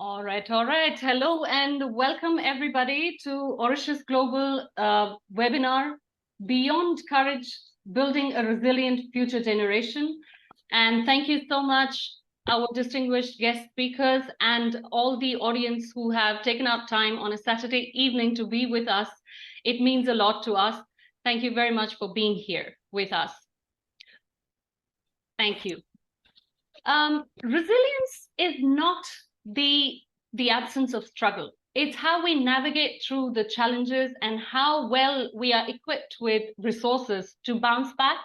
All right, all right. Hello and welcome everybody to Auracious Global webinar, Beyond Courage, Building a Resilient Future Generation. And thank you so much, our distinguished guest speakers and all the audience who have taken out time on a Saturday evening to be with us. It means a lot to us. Thank you very much for being here with us. Thank you. Resilience is not the absence of struggle. It's how we navigate through the challenges and how well we are equipped with resources to bounce back,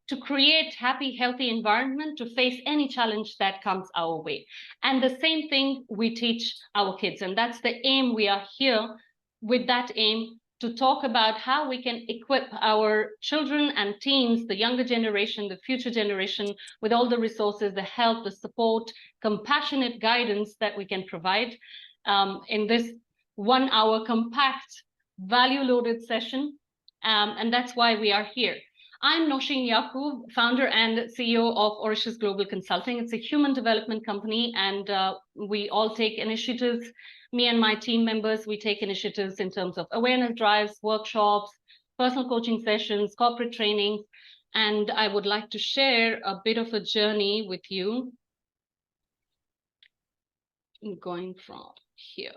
to create happy, healthy environment, to face any challenge that comes our way. And the same thing we teach our kids. And that's the aim. We are here with that aim to talk about how we can equip our children and teens, the younger generation, the future generation, with all the resources, the help, the support, compassionate guidance that we can provide in this 1 hour compact, value-loaded session. And that's why we are here. I'm Nowsheen Yaqoob, founder and CEO of Auracious Global Consulting. It's a human development company, and we all take initiatives. Me and my team members, we take initiatives in terms of awareness drives, workshops, personal coaching sessions, corporate trainings, and I would like to share a bit of a journey with you. I'm going from here.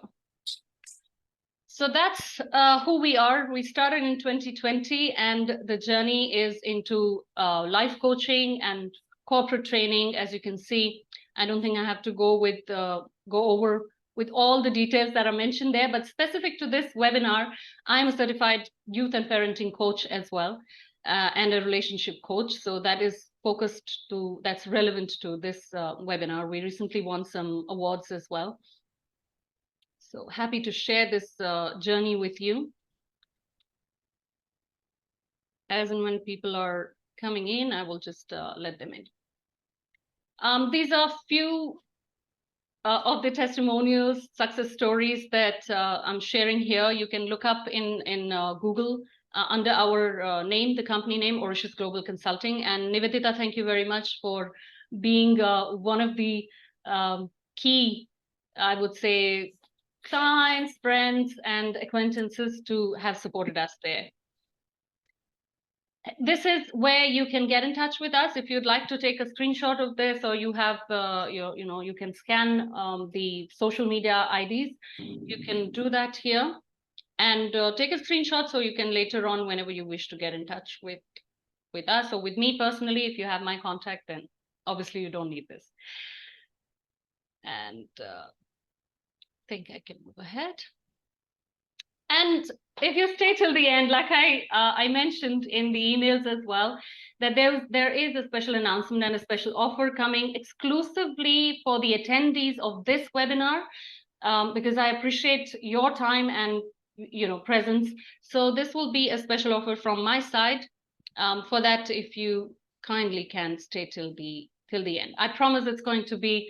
So that's who we are. We started in 2020, and the journey is into life coaching and corporate training. As you can see, I don't think I have to go over with all the details that are mentioned there, but specific to this webinar, I'm a certified youth and parenting coach as well, and a relationship coach. So that is that's relevant to this webinar. We recently won some awards as well. So happy to share this journey with you. As and when people are coming in, I will just let them in. These are few of the testimonials, success stories that I'm sharing here. You can look up in Google under our name, the company name, Auracious Global Consulting. And Nivedita, thank you very much for being one of the key, I would say, clients, friends, and acquaintances to have supported us there. This is where you can get in touch with us if you'd like to take a screenshot of this, or you have you can scan the social media IDs. You can do that here and take a screenshot so you can later on, whenever you wish to get in touch with us or with me personally. If you have my contact, then obviously you don't need this. And think I can move ahead. And if you stay till the end, like I mentioned in the emails as well, that there is a special announcement and a special offer coming exclusively for the attendees of this webinar, because I appreciate your time and presence. So this will be a special offer from my side. For that, if you kindly can stay till the end, I promise it's going to be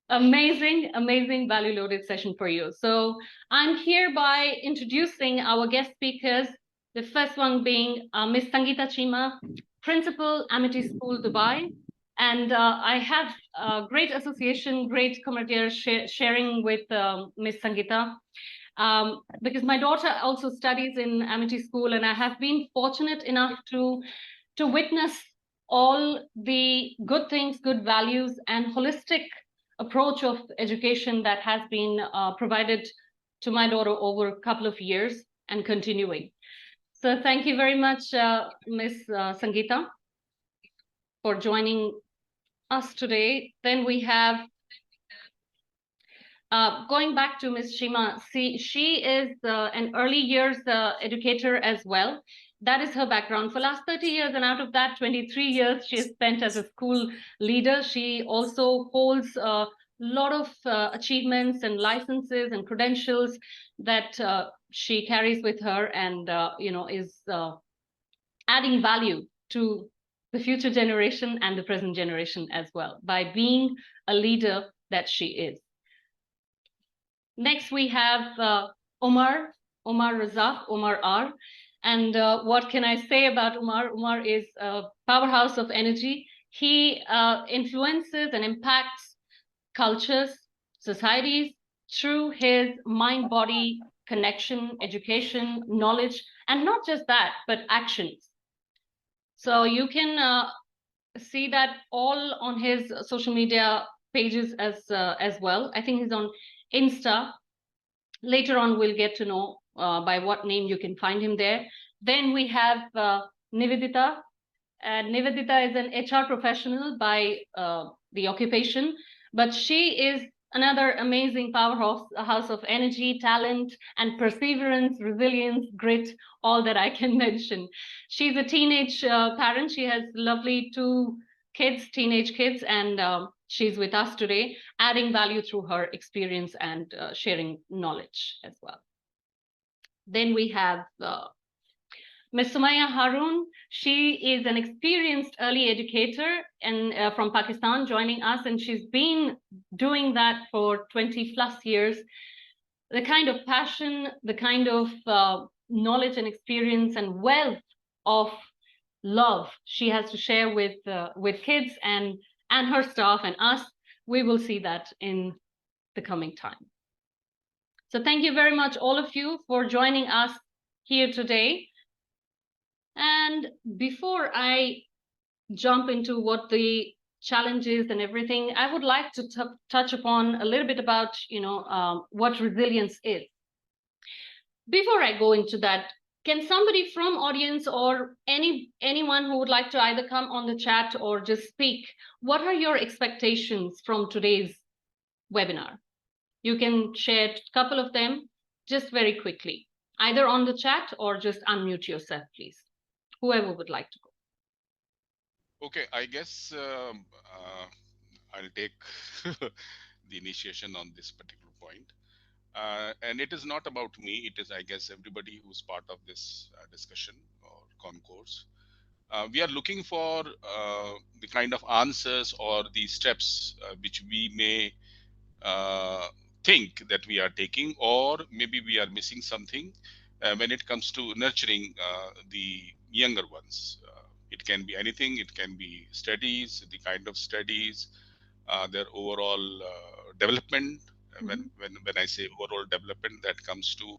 amazing value loaded session for you. So I'm hereby introducing our guest speakers, the first one being Ms. Sangeeta Chima, Principal, Amity School, Dubai. And I have great association, great camaraderie sharing with Ms. Sangeeta, because my daughter also studies in Amity School, and I have been fortunate enough to witness all the good things, good values, and holistic approach of education that has been provided to my daughter over a couple of years and continuing. So thank you very much, Ms. Sangeeta, for joining us today. Then we have, going back to Ms. Chima, she is an early years educator as well. That is her background for last 30 years, and out of that, 23 years she has spent as a school leader. She also holds lot of achievements and licenses and credentials that she carries with her, and is adding value to the future generation and the present generation as well by being a leader that she is. Next we have Omar Razak, Omar R. And what can I say about Omar? Omar is a powerhouse of energy. He influences and impacts cultures, societies through his mind-body connection, education, knowledge, and not just that, but actions. So you can see that all on his social media pages as well. I think he's on Insta. Later on, we'll get to know by what name you can find him there. Then we have Nivedita. Nivedita is an HR professional by the occupation, but she is another amazing powerhouse, a house of energy, talent, and perseverance, resilience, grit, all that I can mention. She's a teenage parent. She has lovely two kids, teenage kids, and she's with us today, adding value through her experience and sharing knowledge as well. Then we have Ms. Sumaya Haroon. She is an experienced early educator and from Pakistan joining us, and she's been doing that for 20 plus years. The kind of passion, the kind of knowledge and experience and wealth of love she has to share with kids and her staff and us, we will see that in the coming time. So thank you very much, all of you, for joining us here today. And before I jump into what the challenges and everything, I would like to touch upon a little bit about, what resilience is. Before I go into that, can somebody from audience or anyone who would like to either come on the chat or just speak, what are your expectations from today's webinar? You can share a couple of them just very quickly, either on the chat or just unmute yourself, please. Whoever would like to go. Okay, I guess I'll take the initiation on this particular point. And it is not about me, it is, I guess, everybody who's part of this discussion or concourse. We are looking for the kind of answers or the steps which we may think that we are taking, or maybe we are missing something when it comes to nurturing the younger ones. It can be anything, it can be studies, the kind of studies, their overall development. When I say overall development, that comes to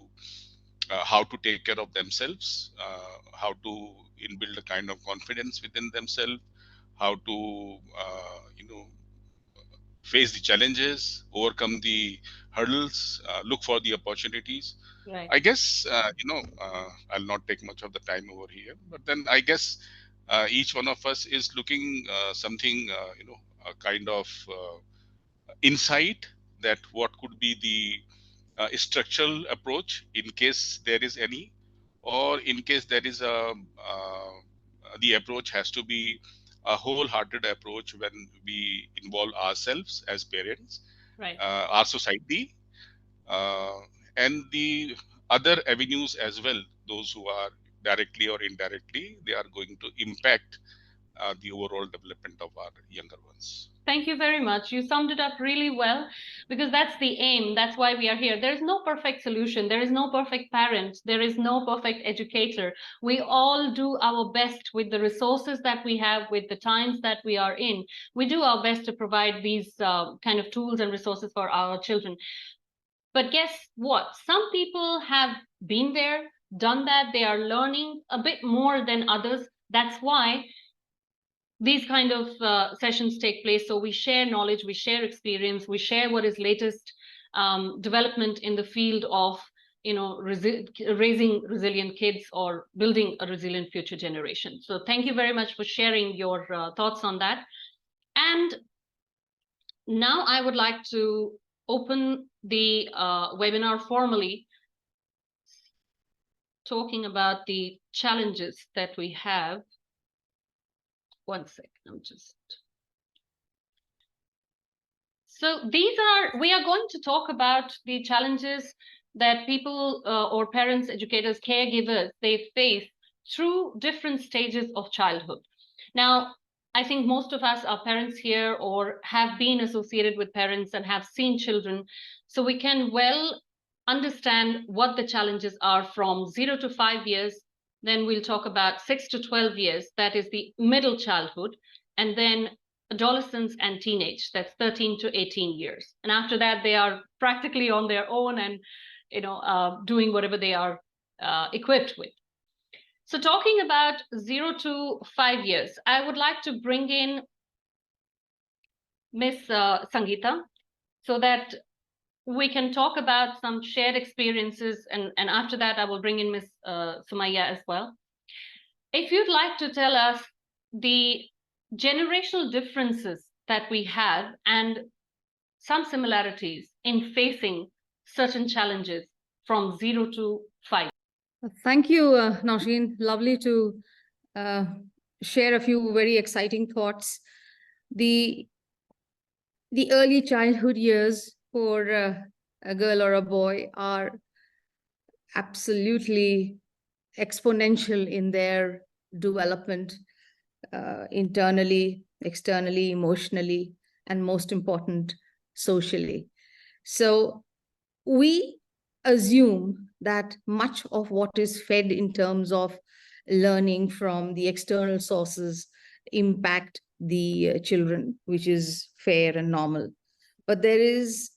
how to take care of themselves, how to inbuild a kind of confidence within themselves, how to face the challenges, overcome the hurdles, look for the opportunities. Right. I guess I'll not take much of the time over here, but then I guess each one of us is looking something a kind of insight that what could be the structural approach in case there is any, or in case there is the approach has to be a wholehearted approach when we involve ourselves as parents, Right. Our society, uh, and the other avenues as well, those who are directly or indirectly, they are going to impact the overall development of our younger ones. Thank you very much. You summed it up really well, because that's the aim. That's why we are here. There is no perfect solution. There is no perfect parent. There is no perfect educator. We all do our best with the resources that we have, with the times that we are in. We do our best to provide these kind of tools and resources for our children. But guess what? Some people have been there, done that. They are learning a bit more than others. That's why these kind of sessions take place. So we share knowledge, we share experience, we share what is latest development in the field of raising resilient kids or building a resilient future generation. So thank you very much for sharing your thoughts on that. And now I would like to open the webinar formally, talking about the challenges that we have. One second, I'm just. So we are going to talk about the challenges that people or parents, educators, caregivers, they face through different stages of childhood. Now, I think most of us are parents here or have been associated with parents and have seen children. So we can well understand what the challenges are from 0 to 5 years. Then we'll talk about 6 to 12 years, that is the middle childhood. And then adolescence and teenage, that's 13 to 18 years. And after that, they are practically on their own and, doing whatever they are equipped with. So talking about 0 to 5 years, I would like to bring in Miss Sangeeta so that we can talk about some shared experiences, and after that, I will bring in Miss Sumaya as well. If you'd like to tell us the generational differences that we have and some similarities in facing certain challenges from 0 to 5. Thank you, Nowsheen. Lovely to share a few very exciting thoughts. The early childhood years for a girl or a boy are absolutely exponential in their development, internally, externally, emotionally, and most important, socially. So we assume that much of what is fed in terms of learning from the external sources impact the children, which is fair and normal. But there is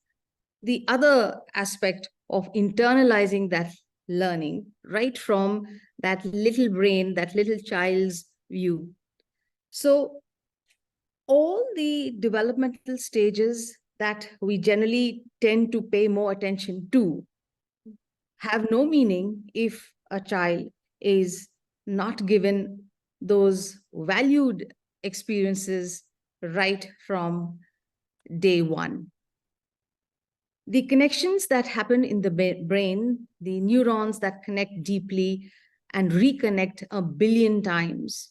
the other aspect of internalizing that learning right from that little brain, that little child's view. So all the developmental stages that we generally tend to pay more attention to have no meaning if a child is not given those valued experiences right from day one. The connections that happen in the brain, the neurons that connect deeply and reconnect a billion times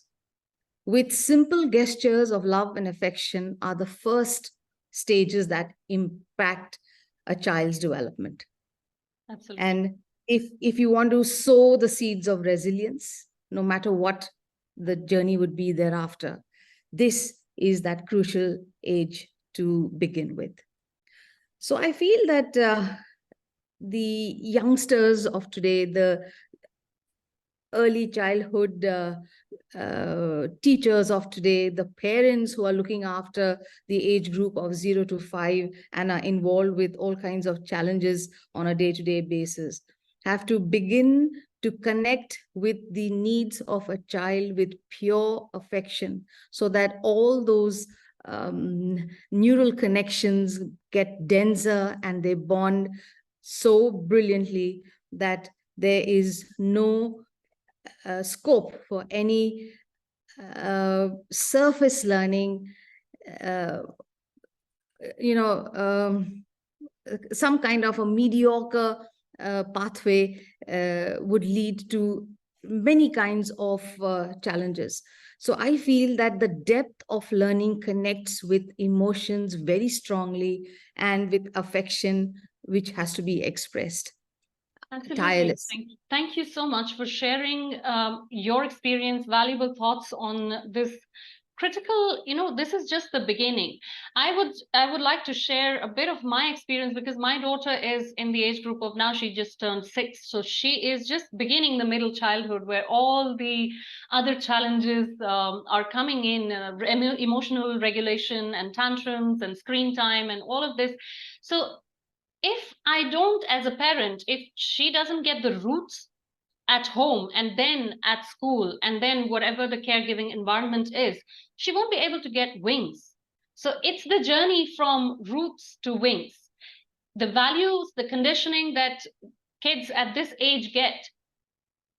with simple gestures of love and affection are the first stages that impact a child's development. Absolutely. And if you want to sow the seeds of resilience, no matter what the journey would be thereafter, this is that crucial age to begin with. So I feel that the youngsters of today, the early childhood teachers of today, the parents who are looking after the age group of 0 to 5 and are involved with all kinds of challenges on a day-to-day basis, have to begin to connect with the needs of a child with pure affection, so that all those neural connections get denser and they bond so brilliantly that there is no scope for any surface learning, some kind of a mediocre pathway would lead to many kinds of challenges. So I feel that the depth of learning connects with emotions very strongly and with affection, which has to be expressed. Absolutely. Thank you so much for sharing your experience, valuable thoughts on this critical, this is just the beginning. I would like to share a bit of my experience, because my daughter is in the age group of, now she just turned 6. So she is just beginning the middle childhood, where all the other challenges are coming in, emotional regulation and tantrums and screen time and all of this. So if I don't, as a parent, if she doesn't get the roots at home and then at school and then whatever the caregiving environment is, she won't be able to get wings. So it's the journey from roots to wings. The values, the conditioning that kids at this age get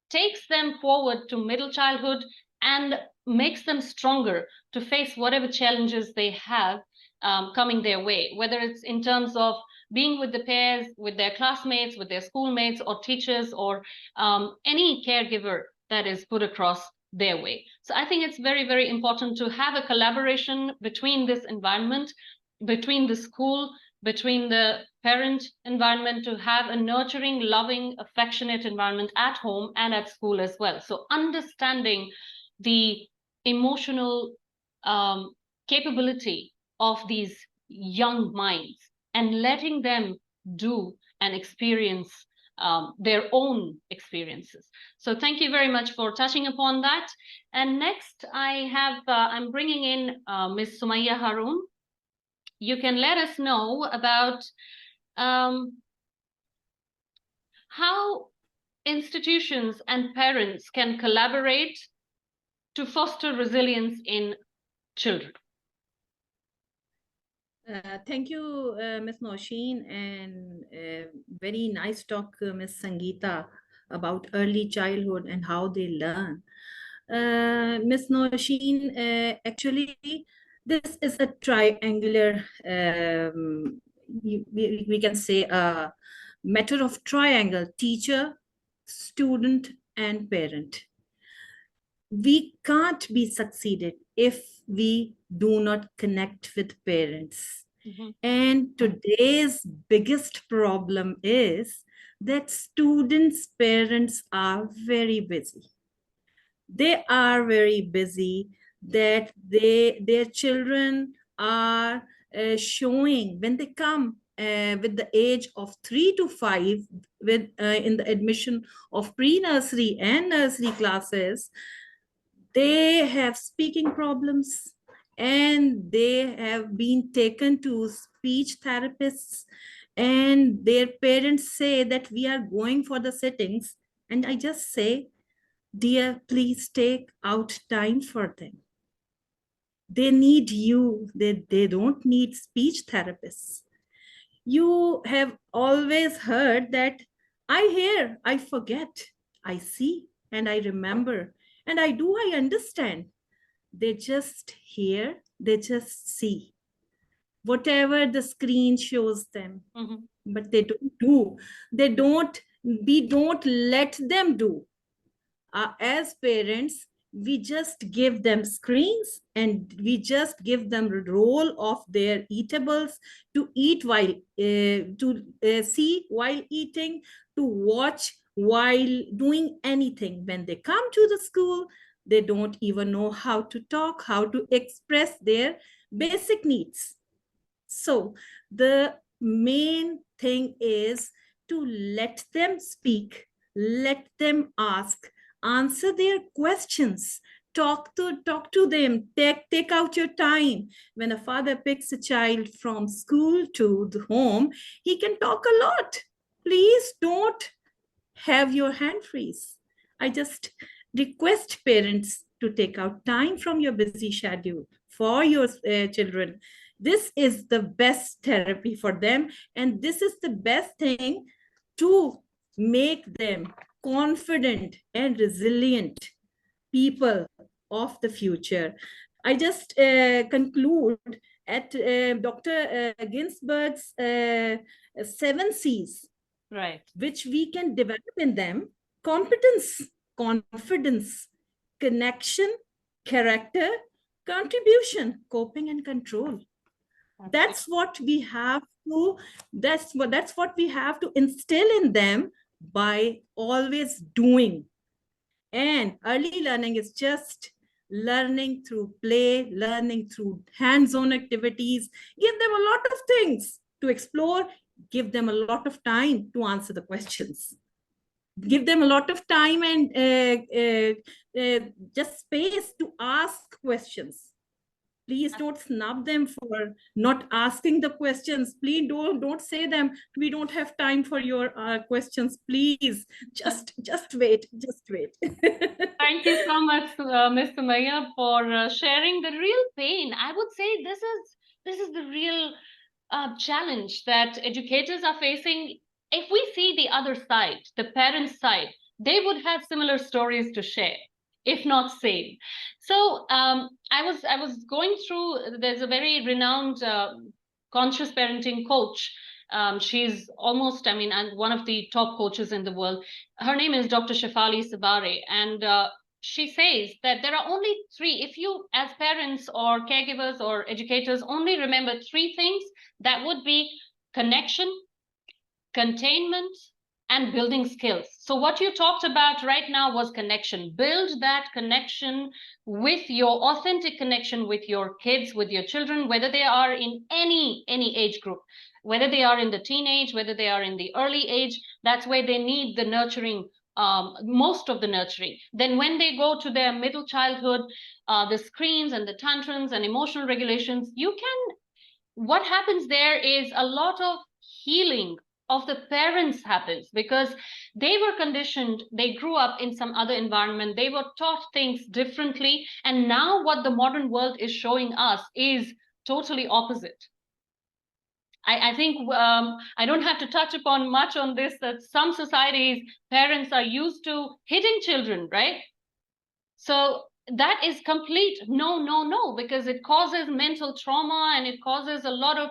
takes them forward to middle childhood and makes them stronger to face whatever challenges they have coming their way, whether it's in terms of being with the peers, with their classmates, with their schoolmates or teachers, or any caregiver that is put across their way. So I think it's very, very important to have a collaboration between this environment, between the school, between the parent environment, to have a nurturing, loving, affectionate environment at home and at school as well. So understanding the emotional capability of these young minds and letting them do and experience their own experiences. So thank you very much for touching upon that. And next I'm bringing in Ms. Sumaya Haroon. You can let us know about how institutions and parents can collaborate to foster resilience in children. Thank you, Ms. Nowsheen, and very nice talk, Ms. Sangeeta, about early childhood and how they learn. Ms. Nowsheen, actually, this is a triangular, we can say a matter of triangle: teacher, student, and parent. We can't be succeeded if we do not connect with parents. And today's biggest problem is that students' parents are very busy. They are very busy that their children are showing when they come with the age of 3 to 5 with in the admission of pre-nursery and nursery classes. They have speaking problems and they have been taken to speech therapists, and their parents say that we are going for the sittings. And I just say, dear, please take out time for them. They need you. They don't need speech therapists. You have always heard that I hear, I forget, I see, and I remember. And I understand. They just hear, they just see. Whatever the screen shows them, but they don't do. We don't let them do. As parents, we just give them screens and we just give them the role of their eatables to eat while, see while eating, to watch while doing anything. When they come to the school, they don't even know how to talk, how to express their basic needs. So the main thing is to let them speak, let them ask, answer their questions, talk to them, take out your time. When a father picks a child from school to the home, he can talk a lot. Please don't have your hand freeze. I just request parents to take out time from your busy schedule for your children. This is the best therapy for them, and this is the best thing to make them confident and resilient people of the future. I just conclude at Dr. Ginsberg's 7 C's, right, which we can develop in them: competence, confidence, connection, character, contribution, coping, and control. That's what we have to, that's what we have to instill in them by always doing. And early learning is just learning through play, learning through hands-on activities. Give them a lot of things to explore, give them a lot of time to answer the questions. Give them a lot of time and just space to ask questions. Please don't snub them for not asking the questions. Please don't say them, we don't have time for your questions. Please, just wait, just wait. Thank you so much, Ms. Sumaya, for sharing the real pain. I would say this is the real challenge that educators are facing. If we see the other side, the parents' side, they would have similar stories to share, if not same. So I was going through. There's a very renowned conscious parenting coach. She's almost, I mean, and one of the top coaches in the world. Her name is Dr. Shefali Sabare, and she says that there are only 3. If you, as parents or caregivers or educators, only remember 3 things, that would be connection, containment, and building skills. So what you talked about right now was connection. Build that connection with your authentic connection with your kids, with your children, whether they are in any age group, whether they are in the teenage, whether they are in the early age. That's where they need the nurturing, most of the nurturing. Then when they go to their middle childhood, the screens and the tantrums and emotional regulations, what happens there is a lot of healing of the parents happens, because they were conditioned, they grew up in some other environment, they were taught things differently, and now what the modern world is showing us is totally opposite. I think I don't have to touch upon much on this, that some societies, parents are used to hitting children, right? So that is complete no, because it causes mental trauma and it causes a lot of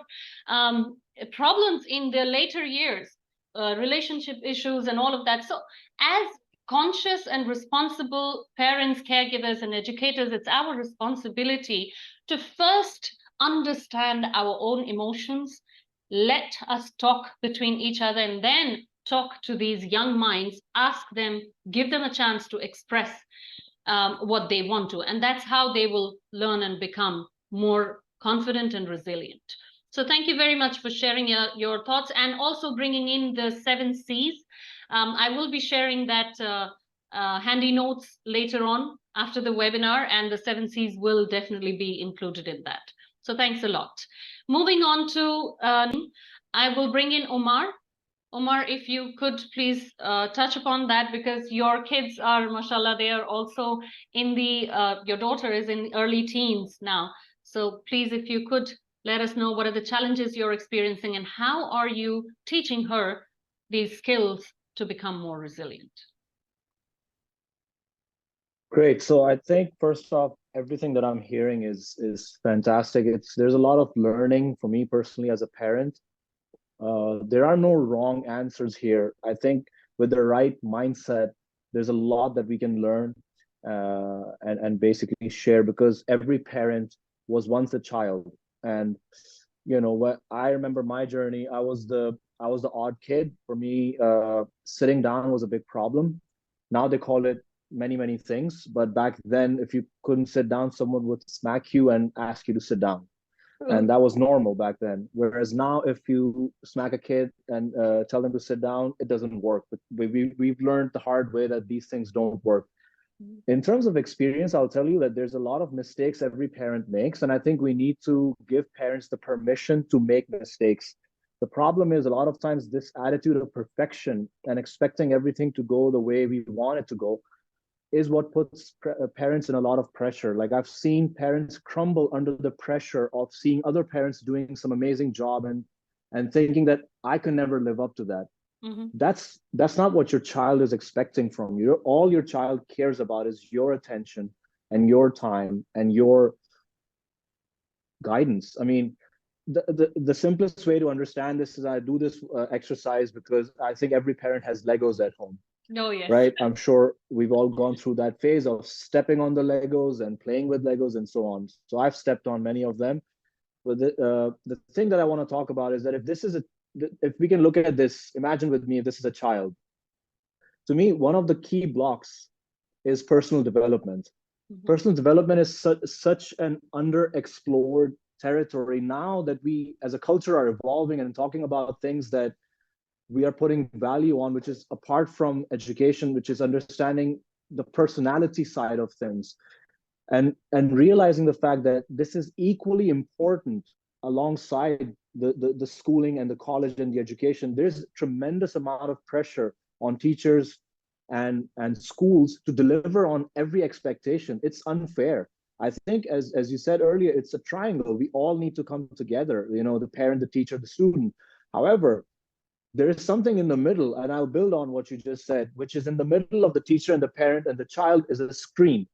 problems in their later years, relationship issues and all of that. So as conscious and responsible parents, caregivers, and educators, it's our responsibility to first understand our own emotions, let us talk between each other, and then talk to these young minds, ask them, give them a chance to express what they want to. And that's how they will learn and become more confident and resilient. So thank you very much for sharing your thoughts, and also bringing in the 7 C's. I will be sharing that handy notes later on after the webinar, and the 7 C's will definitely be included in that. So thanks a lot. Moving on to, I will bring in Omar. Omar, if you could please touch upon that, because your kids are, mashallah, they are also in the, your daughter is in early teens now. So please, if you could let us know what are the challenges you're experiencing and how are you teaching her these skills to become more resilient? Great. So I think first off, everything that I'm hearing is fantastic. There's a lot of learning for me personally as a parent. There are no wrong answers here. I think with the right mindset, there's a lot that we can learn and basically share, because every parent was once a child. And you know what, I remember my journey. I was the odd kid. For me, sitting down was a big problem. Now they call it many things, but back then, if you couldn't sit down, someone would smack you and ask you to sit down. And that was normal back then. Whereas now, if you smack a kid and tell them to sit down, it doesn't work. But we've learned the hard way that these things don't work. In terms of experience, I'll tell you that there's a lot of mistakes every parent makes. And I think we need to give parents the permission to make mistakes. The problem is a lot of times this attitude of perfection and expecting everything to go the way we want it to go is what puts parents in a lot of pressure. Like, I've seen parents crumble under the pressure of seeing other parents doing some amazing job and thinking that I can never live up to that. Mm-hmm. That's not what your child is expecting from you. All your child cares about is your attention and your time and your guidance. I mean, the simplest way to understand this is, I do this exercise because I think every parent has Legos at home. Oh, yes. Right? I'm sure we've all gone through that phase of stepping on the Legos and playing with Legos and so on. So I've stepped on many of them. But the thing that I want to talk about is that if we can look at this, imagine with me, if this is a child. To me, one of the key blocks is personal development. Mm-hmm. Personal development is such an underexplored territory now that we as a culture are evolving and talking about things that we are putting value on, which is apart from education, which is understanding the personality side of things, and realizing the fact that this is equally important alongside the schooling and the college and the education. There's a tremendous amount of pressure on teachers and schools to deliver on every expectation. It's unfair. I think, as you said earlier, it's a triangle. We all need to come together, you know, the parent, the teacher, the student. However, there is something in the middle, and I'll build on what you just said, which is in the middle of the teacher and the parent and the child is a screen.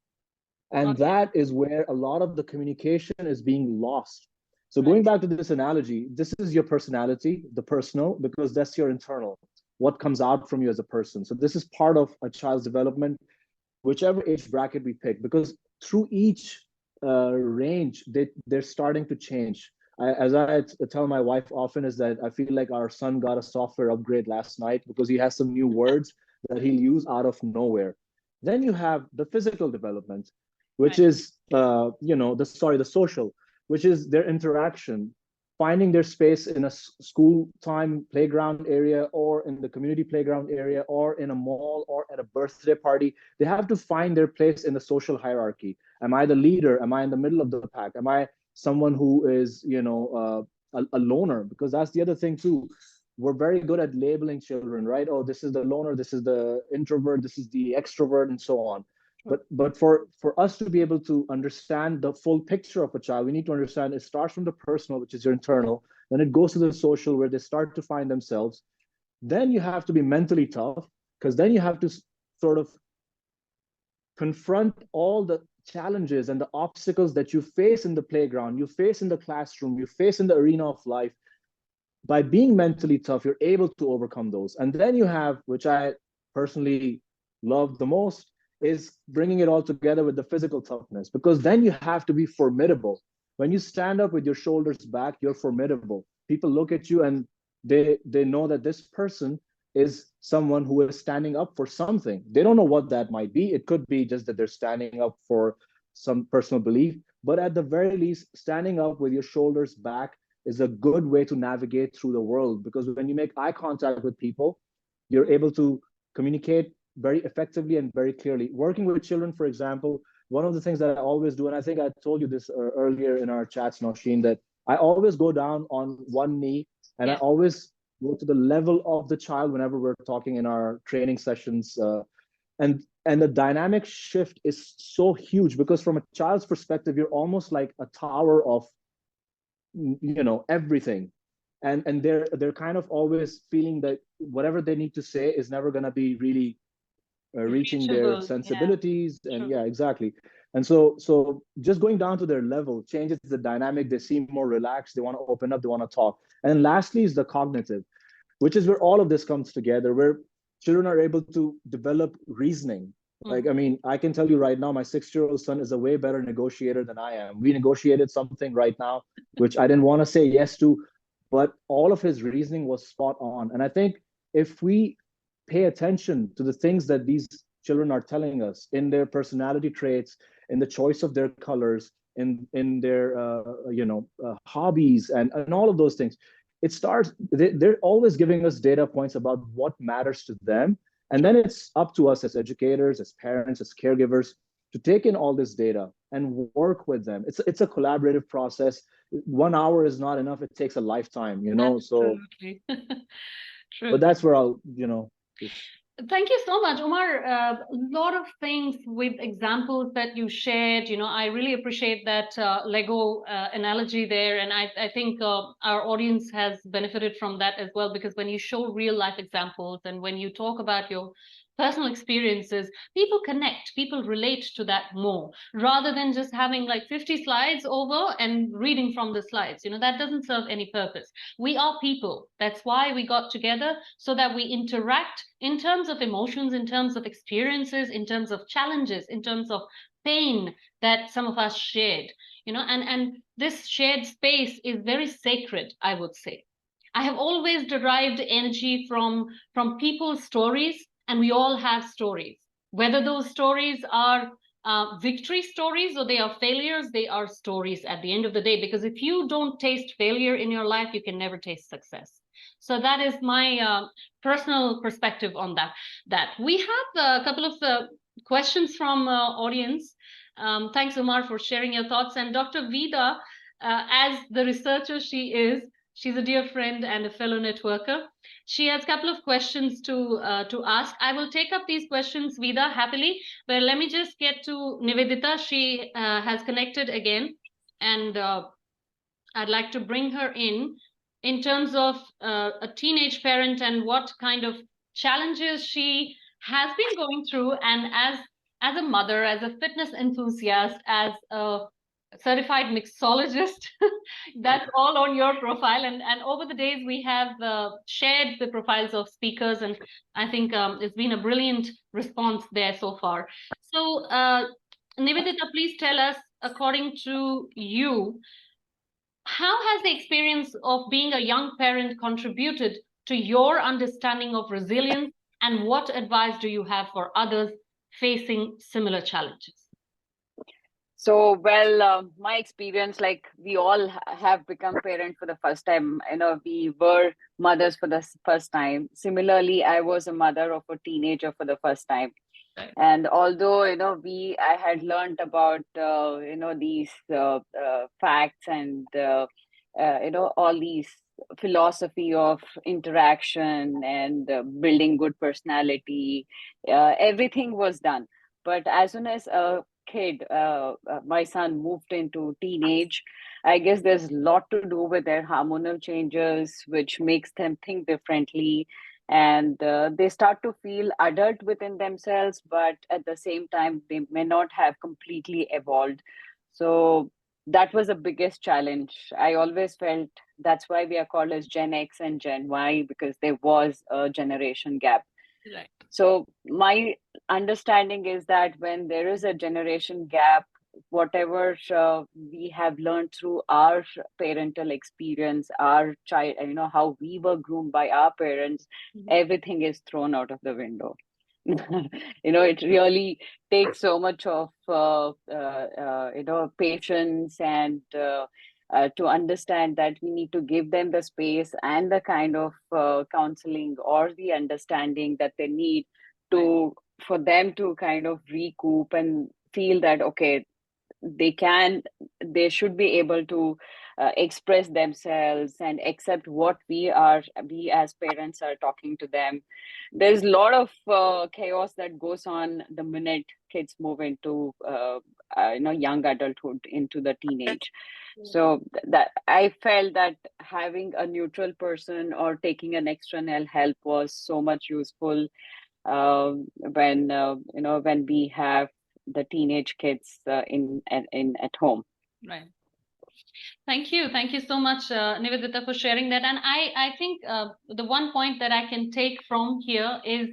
And okay, that is where a lot of the communication is being lost. So going back to this analogy, this is your personality, the personal, because that's your internal, what comes out from you as a person. So this is part of a child's development, whichever age bracket we pick, because through each range, they're starting to change. as I tell my wife often, is that I feel like our son got a software upgrade last night because he has some new words that he'll use out of nowhere. Then you have the physical development, which Right. is the social, which is their interaction, finding their space in a school time playground area, or in the community playground area, or in a mall, or at a birthday party. They have to find their place in the social hierarchy. Am I the leader? Am I in the middle of the pack? Am I someone who is, a loner? Because that's the other thing too. We're very good at labeling children, right? Oh, this is the loner, this is the introvert, this is the extrovert, and so on. But for us to be able to understand the full picture of a child, we need to understand it starts from the personal, which is your internal, then it goes to the social, where they start to find themselves. Then you have to be mentally tough, because then you have to sort of confront all the challenges and the obstacles that you face in the playground, you face in the classroom, you face in the arena of life. By being mentally tough, you're able to overcome those. And then you have, which I personally love the most, is bringing it all together with the physical toughness, because then you have to be formidable. When you stand up with your shoulders back, you're formidable. People look at you and they know that this person is someone who is standing up for something. They don't know what that might be. It could be just that they're standing up for some personal belief, but at the very least, standing up with your shoulders back is a good way to navigate through the world, because when you make eye contact with people, you're able to communicate very effectively and very clearly. Working with children, for example, one of the things that I always do, and I think I told you this earlier in our chats, Nowsheen, that I always go down on one knee, and I Yes. always go to the level of the child whenever we're talking in our training sessions. And the dynamic shift is so huge, because from a child's perspective, you're almost like a tower of everything, and they're kind of always feeling that whatever they need to say is never going to be really reaching their Reachable. Yeah. sensibilities. And True. yeah, exactly. And so just going down to their level changes the dynamic. They seem more relaxed, they want to open up, they want to talk. And then lastly is the cognitive, which is where all of this comes together, where children are able to develop reasoning. Like, I mean, I can tell you right now, my 6-year-old son is a way better negotiator than I am. We negotiated something right now, which I didn't want to say yes to, but all of his reasoning was spot on. And I think if we pay attention to the things that these children are telling us in their personality traits, in the choice of their colors, in their hobbies, and all of those things, it starts, they're always giving us data points about what matters to them. And then it's up to us as educators, as parents, as caregivers, to take in all this data and work with them. It's a collaborative process. 1 hour is not enough. It takes a lifetime, so, Absolutely. True. but that's where I'll, just Thank you so much, Umar. A lot of things with examples that you shared. I really appreciate that Lego analogy there. And I think our audience has benefited from that as well, because when you show real life examples and when you talk about your personal experiences, people connect, people relate to that more, rather than just having like 50 slides over and reading from the slides. That doesn't serve any purpose. We are people. That's why we got together, so that we interact in terms of emotions, in terms of experiences, in terms of challenges, in terms of pain that some of us shared, and this shared space is very sacred, I would say. I have always derived energy from people's stories, and we all have stories. Whether those stories are victory stories or they are failures, they are stories at the end of the day. Because if you don't taste failure in your life, you can never taste success. So that is my personal perspective on that. We have a couple of questions from audience. Thanks, Umar, for sharing your thoughts. And Dr. Vida, as the researcher she is, she's a dear friend and a fellow networker. She has a couple of questions to ask. I will take up these questions, Vida, happily. But let me just get to Nivedita. She has connected again, and I'd like to bring her in terms of a teenage parent and what kind of challenges she has been going through, and as a mother, as a fitness enthusiast, as a certified mixologist. That's all on your profile, and over the days we have shared the profiles of speakers, and I think it's been a brilliant response there so far. So Nivedita, please tell us, according to you, How has the experience of being a young parent contributed to your understanding of resilience, and what advice do you have for others facing similar challenges? So, well, my experience, like we all have become parent for the first time. We were mothers for the first time. Similarly, I was a mother of a teenager for the first time. Right. And although, I had learned about, these facts and, all these philosophy of interaction and building good personality, everything was done. But as soon as a kid, my son moved into teenage, I guess there's a lot to do with their hormonal changes, which makes them think differently. And they start to feel adult within themselves, but at the same time, they may not have completely evolved. So that was the biggest challenge. I always felt that's why we are called as Gen X and Gen Y, because there was a generation gap. Right. So my understanding is that when there is a generation gap, whatever we have learned through our parental experience, our child, how we were groomed by our parents, everything is thrown out of the window. It really takes so much of patience and to understand that we need to give them the space and the kind of counseling or the understanding that they need to for them to kind of recoup and feel that okay, they should be able to express themselves and accept what we as parents are talking to them. There's a lot of chaos that goes on the minute kids move into young adulthood, into the teenage. So that I felt that having a neutral person or taking an external help was so much useful when we have the teenage kids in at home. Right. Thank you so much, Nivedita, for sharing that. And I think the one point that I can take from here is,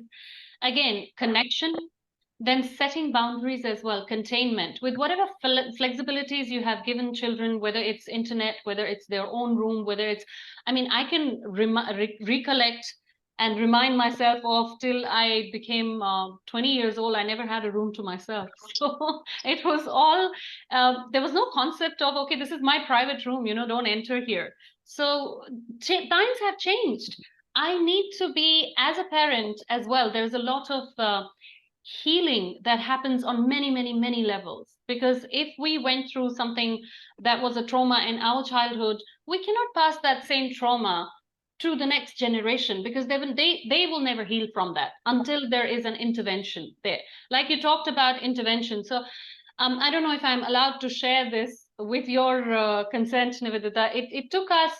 again, connection, then setting boundaries as well, containment with whatever flexibilities you have given children, whether it's internet, whether it's their own room, whether it's, I mean, I can recollect and remind myself of till I became 20 years old, I never had a room to myself. So it was all, there was no concept of, okay, this is my private room, don't enter here. So times have changed. I need to be, as a parent as well, there's a lot of healing that happens on many levels, because if we went through something that was a trauma in our childhood, we cannot pass that same trauma to the next generation, because they will never heal from that until there is an intervention there. Like you talked about intervention. So I don't know if I'm allowed to share this with your consent, Nivedita. It took us,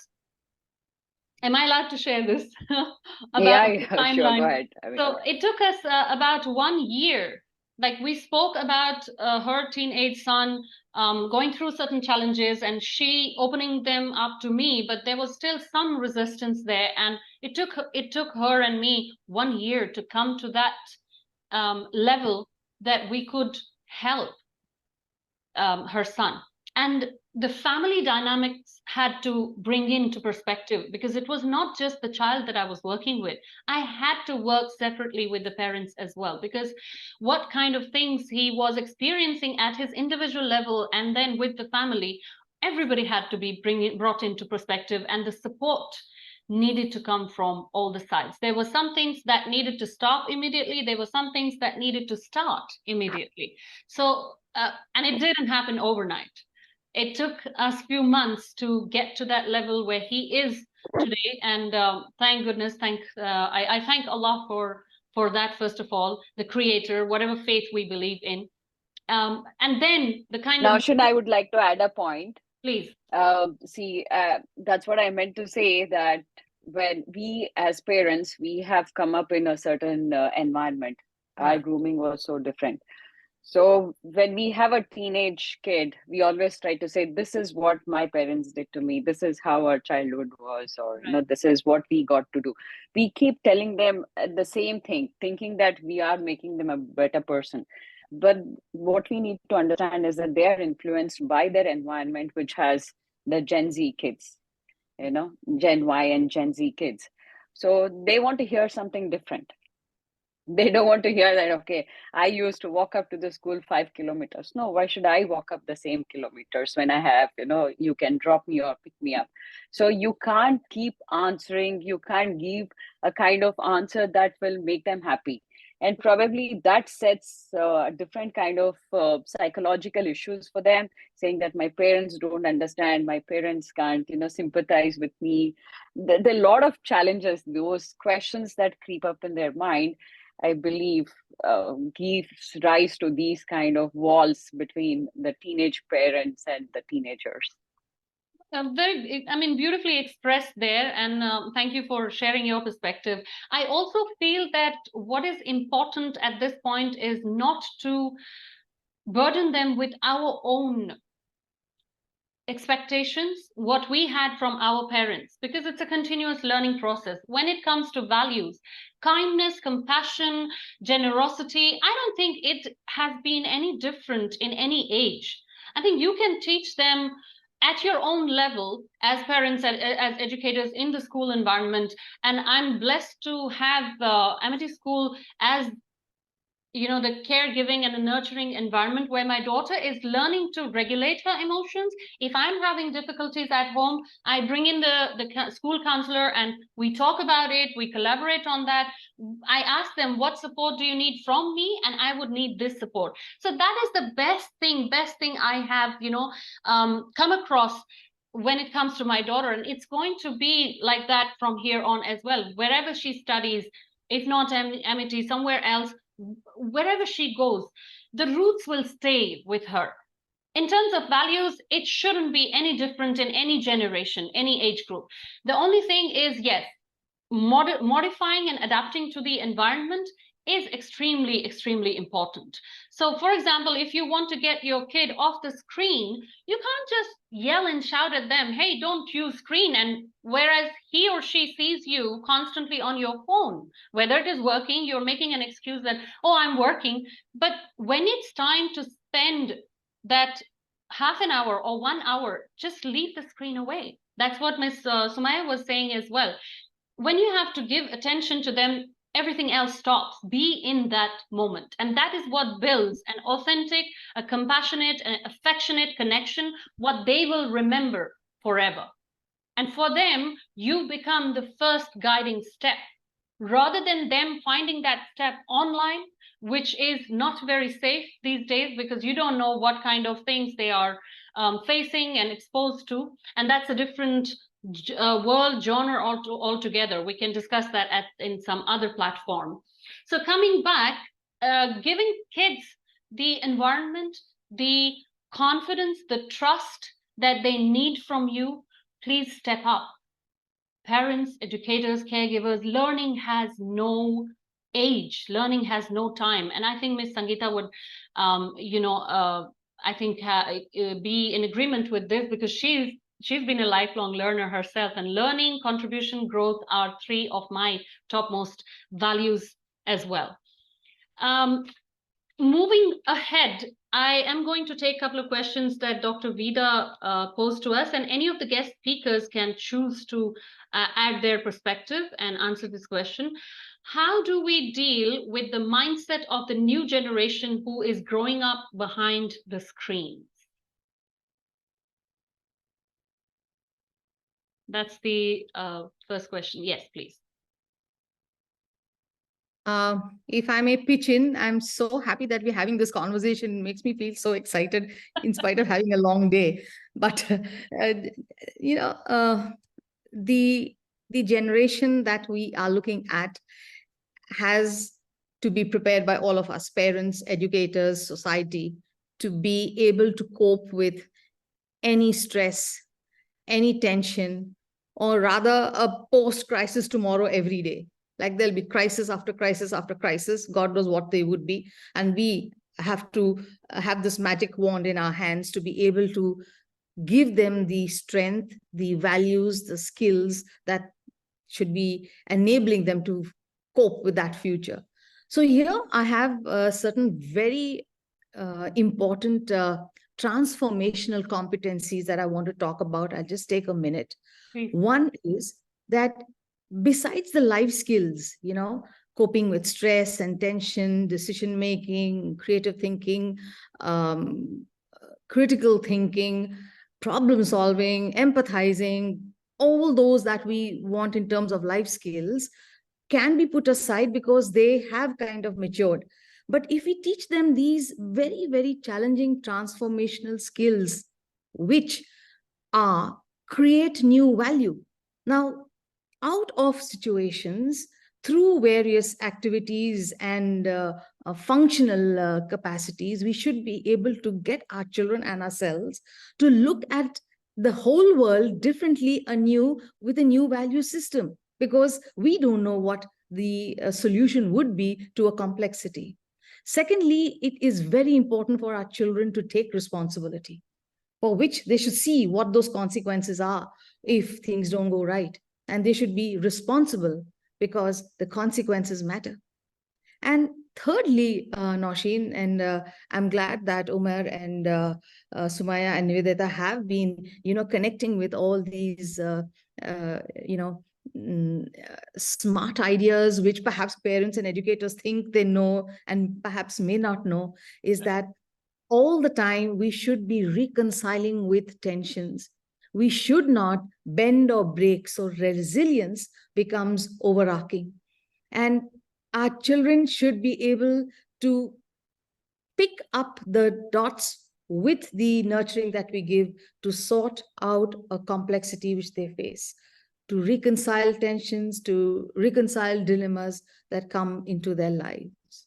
am I allowed to share this? About the Yeah, sure, go timeline? ahead. So it took us about 1 year. Like we spoke about her teenage son going through certain challenges and she opening them up to me, but there was still some resistance there. And it took her and me 1 year to come to that level that we could help her son. And the family dynamics had to bring into perspective, because it was not just the child that I was working with. I had to work separately with the parents as well, because what kind of things he was experiencing at his individual level and then with the family, everybody had to be brought into perspective, and the support needed to come from all the sides. There were some things that needed to stop immediately. There were some things that needed to start immediately. So, and it didn't happen overnight. It took us a few months to get to that level where he is today. And thank goodness, I thank Allah for that, first of all, the creator, whatever faith we believe in. And then the kind Now, of... Shin, I would like to add a point. Please. See, that's what I meant to say, that when we as parents, we have come up in a certain environment. Our grooming was so different. So when we have a teenage kid, we always try to say, this is what my parents did to me. This is how our childhood was, or, this is what we got to do. We keep telling them the same thing, thinking that we are making them a better person. But what we need to understand is that they are influenced by their environment, which has the Gen Z kids, Gen Y and Gen Z kids. So they want to hear something different. They don't want to hear that, okay, I used to walk up to the school 5 kilometers. No, why should I walk up the same kilometers when I have, you can drop me or pick me up? So you can't keep answering, you can't give a kind of answer that will make them happy. And probably that sets a different kind of psychological issues for them, saying that my parents don't understand, my parents can't, sympathize with me. There are a lot of challenges, those questions that creep up in their mind, I believe, gives rise to these kind of walls between the teenage parents and the teenagers. Beautifully expressed there, and thank you for sharing your perspective. I also feel that what is important at this point is not to burden them with our own expectations, what we had from our parents, because it's a continuous learning process. When it comes to values, kindness, compassion, generosity, I don't think it has been any different in any age. I think you can teach them at your own level as parents, as educators in the school environment. And I'm blessed to have Amity School as the caregiving and a nurturing environment where my daughter is learning to regulate her emotions. If I'm having difficulties at home, I bring in the school counselor and we talk about it, we collaborate on that. I ask them, what support do you need from me? And I would need this support. So that is the best thing I have, come across when it comes to my daughter. And it's going to be like that from here on as well. Wherever she studies, if not Amity, somewhere else, wherever she goes, the roots will stay with her. In terms of values, it shouldn't be any different in any generation, any age group. The only thing is, yes, modifying and adapting to the environment is extremely, extremely important. So, for example, if you want to get your kid off the screen, you can't just yell and shout at them, hey, don't use screen. And whereas he or she sees you constantly on your phone, whether it is working, you're making an excuse that, oh, I'm working. But when it's time to spend that half an hour or 1 hour, just leave the screen away. That's what Ms. Sumaya was saying as well. When you have to give attention to them, everything else stops. Be in that moment. And that is what builds an authentic, a compassionate, an affectionate connection, what they will remember forever. And for them, you become the first guiding step, rather than them finding that step online, which is not very safe these days, because you don't know what kind of things they are facing and exposed to. And that's a different world genre altogether. We can discuss that in some other platform. So coming back, giving kids the environment, the confidence, the trust that they need from you, please step up. Parents, educators, caregivers, learning has no age, learning has no time. And I think Ms. Sangeeta would, I think be in agreement with this, because she's been a lifelong learner herself, and learning, contribution, growth are three of my topmost values as well. Moving ahead, I am going to take a couple of questions that Dr. Vida posed to us, and any of the guest speakers can choose to add their perspective and answer this question. How do we deal with the mindset of the new generation who is growing up behind the screens? That's the first question. Yes, please. If I may pitch in, I'm so happy that we're having this conversation. It makes me feel so excited in spite of having a long day. But, the generation that we are looking at has to be prepared by all of us, parents, educators, society, to be able to cope with any stress, any tension, or rather a post-crisis tomorrow every day. Like there'll be crisis after crisis after crisis. God knows what they would be. And we have to have this magic wand in our hands to be able to give them the strength, the values, the skills that should be enabling them to cope with that future. So here I have certain very important transformational competencies that I want to talk about. I'll just take a minute. Please. One is that besides the life skills, coping with stress and tension, decision making, creative thinking, critical thinking, problem solving, empathizing, all those that we want in terms of life skills can be put aside because they have kind of matured. But if we teach them these very, very challenging transformational skills, which are create new value. Now, out of situations, through various activities and functional capacities, we should be able to get our children and ourselves to look at the whole world differently, anew, with a new value system, because we don't know what the solution would be to a complexity. Secondly, it is very important for our children to take responsibility, for which they should see what those consequences are if things don't go right. And they should be responsible because the consequences matter. And thirdly, Nowsheen, and I'm glad that Umar and Sumaya and Nivedita have been, connecting with all these, smart ideas, which perhaps parents and educators think they know and perhaps may not know, is that all the time we should be reconciling with tensions. We should not bend or break, so resilience becomes overarching. And our children should be able to pick up the dots with the nurturing that we give to sort out a complexity which they face, to reconcile tensions, to reconcile dilemmas that come into their lives.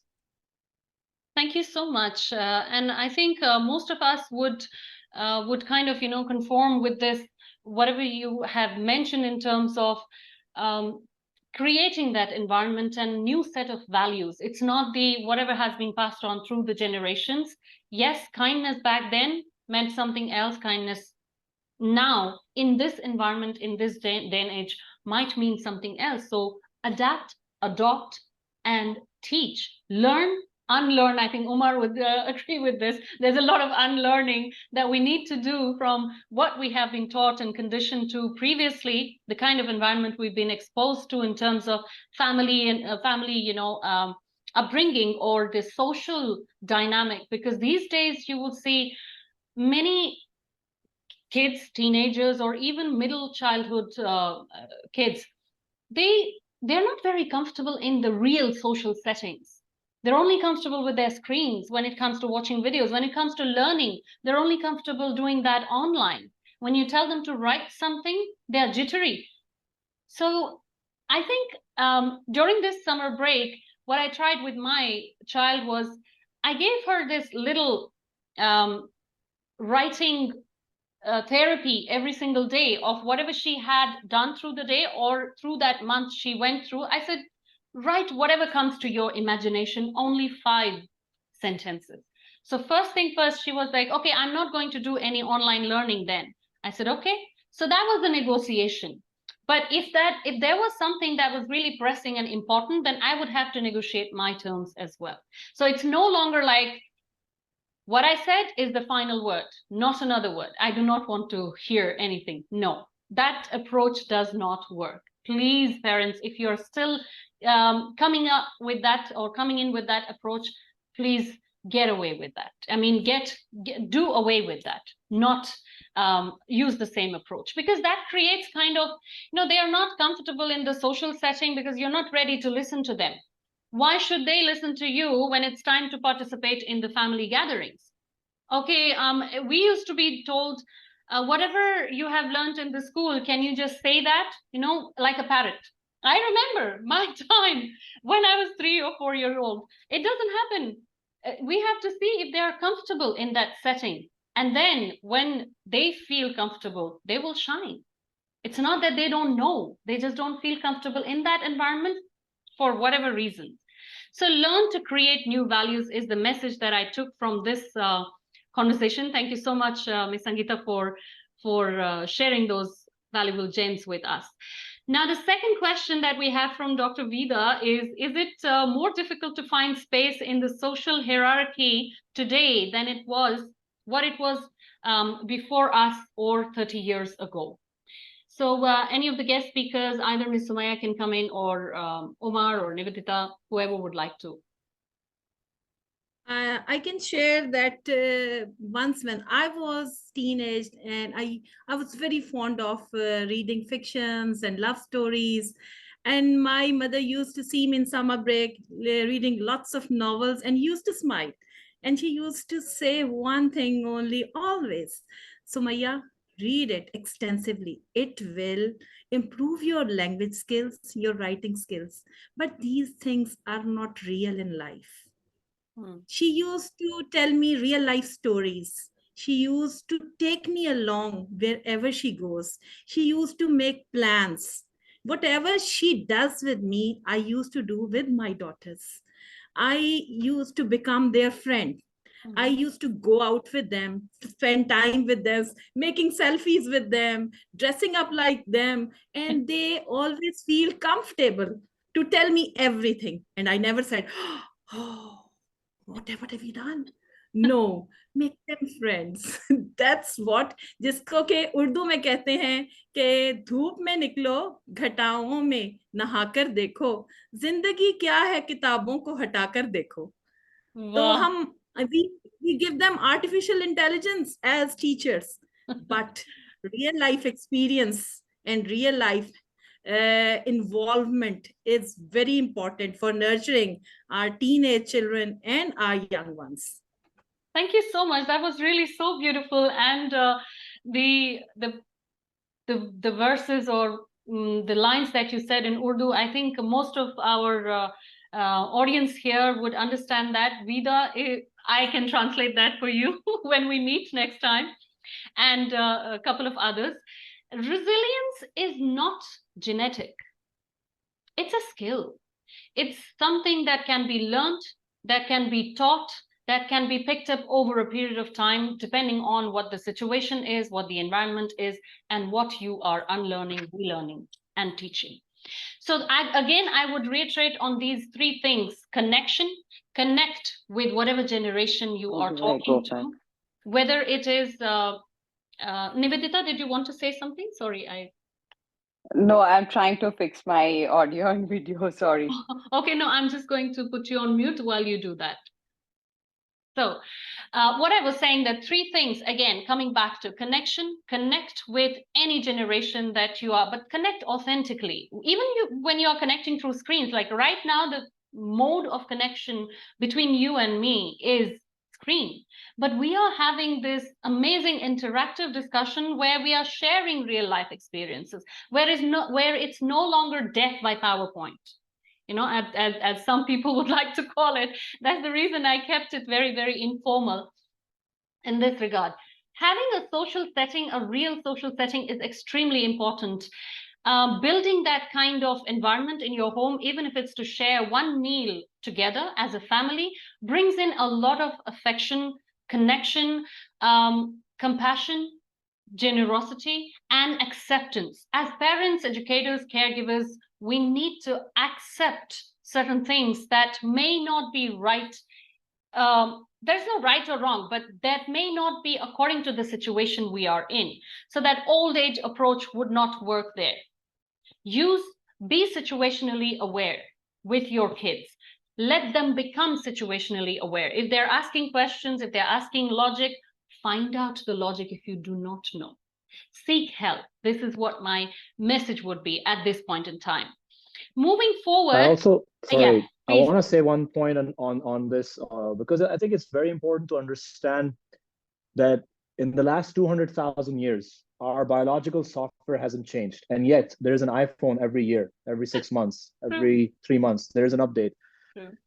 Thank you so much. And I think most of us would kind of, conform with this, whatever you have mentioned in terms of creating that environment and new set of values. It's not the whatever has been passed on through the generations. Yes, kindness back then meant something else. Kindness now in this environment, in this day and age, might mean something else. So adapt, adopt, and teach. Learn, unlearn. I think Umar would agree with this. There's a lot of unlearning that we need to do from what we have been taught and conditioned to previously, the kind of environment we've been exposed to in terms of family and upbringing, or the social dynamic. Because these days you will see many kids, teenagers, or even middle childhood kids, they're not very comfortable in the real social settings. They're only comfortable with their screens when it comes to watching videos. When it comes to learning, they're only comfortable doing that online. When you tell them to write something, they're jittery. So I think during this summer break, what I tried with my child was I gave her this little writing therapy every single day of whatever she had done through the day or through that month she went through. I said, write whatever comes to your imagination, only 5 sentences. So first thing first, she was like, okay, I'm not going to do any online learning then. I said, okay. So that was a negotiation. But if there was something that was really pressing and important, then I would have to negotiate my terms as well. So it's no longer like, what I said is the final word, not another word. I do not want to hear anything. No, that approach does not work. Please, parents, if you're still coming up with that or coming in with that approach, please get away with that. I mean, do away with that, not use the same approach, because that creates kind of, they are not comfortable in the social setting because you're not ready to listen to them. Why should they listen to you when it's time to participate in the family gatherings? Okay, we used to be told, whatever you have learned in the school, can you just say that, like a parrot? I remember my time when I was 3 or 4 years old. It doesn't happen. We have to see if they are comfortable in that setting. And then when they feel comfortable, they will shine. It's not that they don't know. They just don't feel comfortable in that environment for whatever reasons. So learn to create new values is the message that I took from this conversation. Thank you so much, Ms. Sangeeta, for sharing those valuable gems with us. Now, the second question that we have from Dr. Vida is it more difficult to find space in the social hierarchy today than it was what it was before us or 30 years ago. So any of the guest speakers, either Ms. Sumaya can come in, or Omar or Nivedita, whoever would like to. I can share that once when I was teenage, and I was very fond of reading fictions and love stories. And my mother used to see me in summer break reading lots of novels and used to smile. And she used to say one thing only always, Sumaya, read it extensively. It will improve your language skills, your writing skills. But these things are not real in life. She used to tell me real life stories. She used to take me along wherever she goes. She used to make plans. Whatever she does with me, I used to do with my daughters. I used to become their friend. I used to go out with them, spend time with them, making selfies with them, dressing up like them, and they always feel comfortable to tell me everything. And I never said, oh, what have you done? No, make them friends. That's what, जिसको के उर्दू में कहते हैं कि धूप में निकलो, घटाओं में नहाकर देखो, जिंदगी क्या है किताबों को हटाकर देखो. तो हम we give them artificial intelligence as teachers, but real life experience and real life involvement is very important for nurturing our teenage children and our young ones. Thank you so much. That was really so beautiful. And the verses or the lines that you said in Urdu, I think most of our audience here would understand that. Vida, I can translate that for you when we meet next time, and a couple of others. Resilience is not genetic. It's a skill. It's something that can be learned, that can be taught, that can be picked up over a period of time, depending on what the situation is, what the environment is, and what you are unlearning, relearning, and teaching. So I would reiterate on these three things: connection, connect with whatever generation you are talking to, whether it is, Nivedita, did you want to say something? Sorry, No, I'm trying to fix my audio and video, sorry. Okay, no, I'm just going to put you on mute while you do that. So what I was saying, that three things, again, coming back to connection, connect with any generation that you are, but connect authentically. Even when you are connecting through screens, like right now, the mode of connection between you and me is screen. But we are having this amazing interactive discussion where we are sharing real life experiences, where it's no longer death by PowerPoint. You know, as some people would like to call it. That's the reason I kept it very, very informal in this regard. Having a social setting, a real social setting, is extremely important. Building that kind of environment in your home, even if it's to share one meal together as a family, brings in a lot of affection, connection, compassion, generosity, and acceptance. As parents, educators, caregivers, we need to accept certain things that may not be right. There's no right or wrong, but that may not be according to the situation we are in. So that old age approach would not work there. Be situationally aware with your kids. Let them become situationally aware. If they're asking questions, if they're asking logic, find out the logic if you do not know. Seek help. This is what my message would be at this point in time. Moving forward. I also, sorry, yeah, I want to say one point on this, because I think it's very important to understand that in the last 200,000 years, our biological software hasn't changed. And yet there's an iPhone every year, every 6 months, every 3 months, there's an update.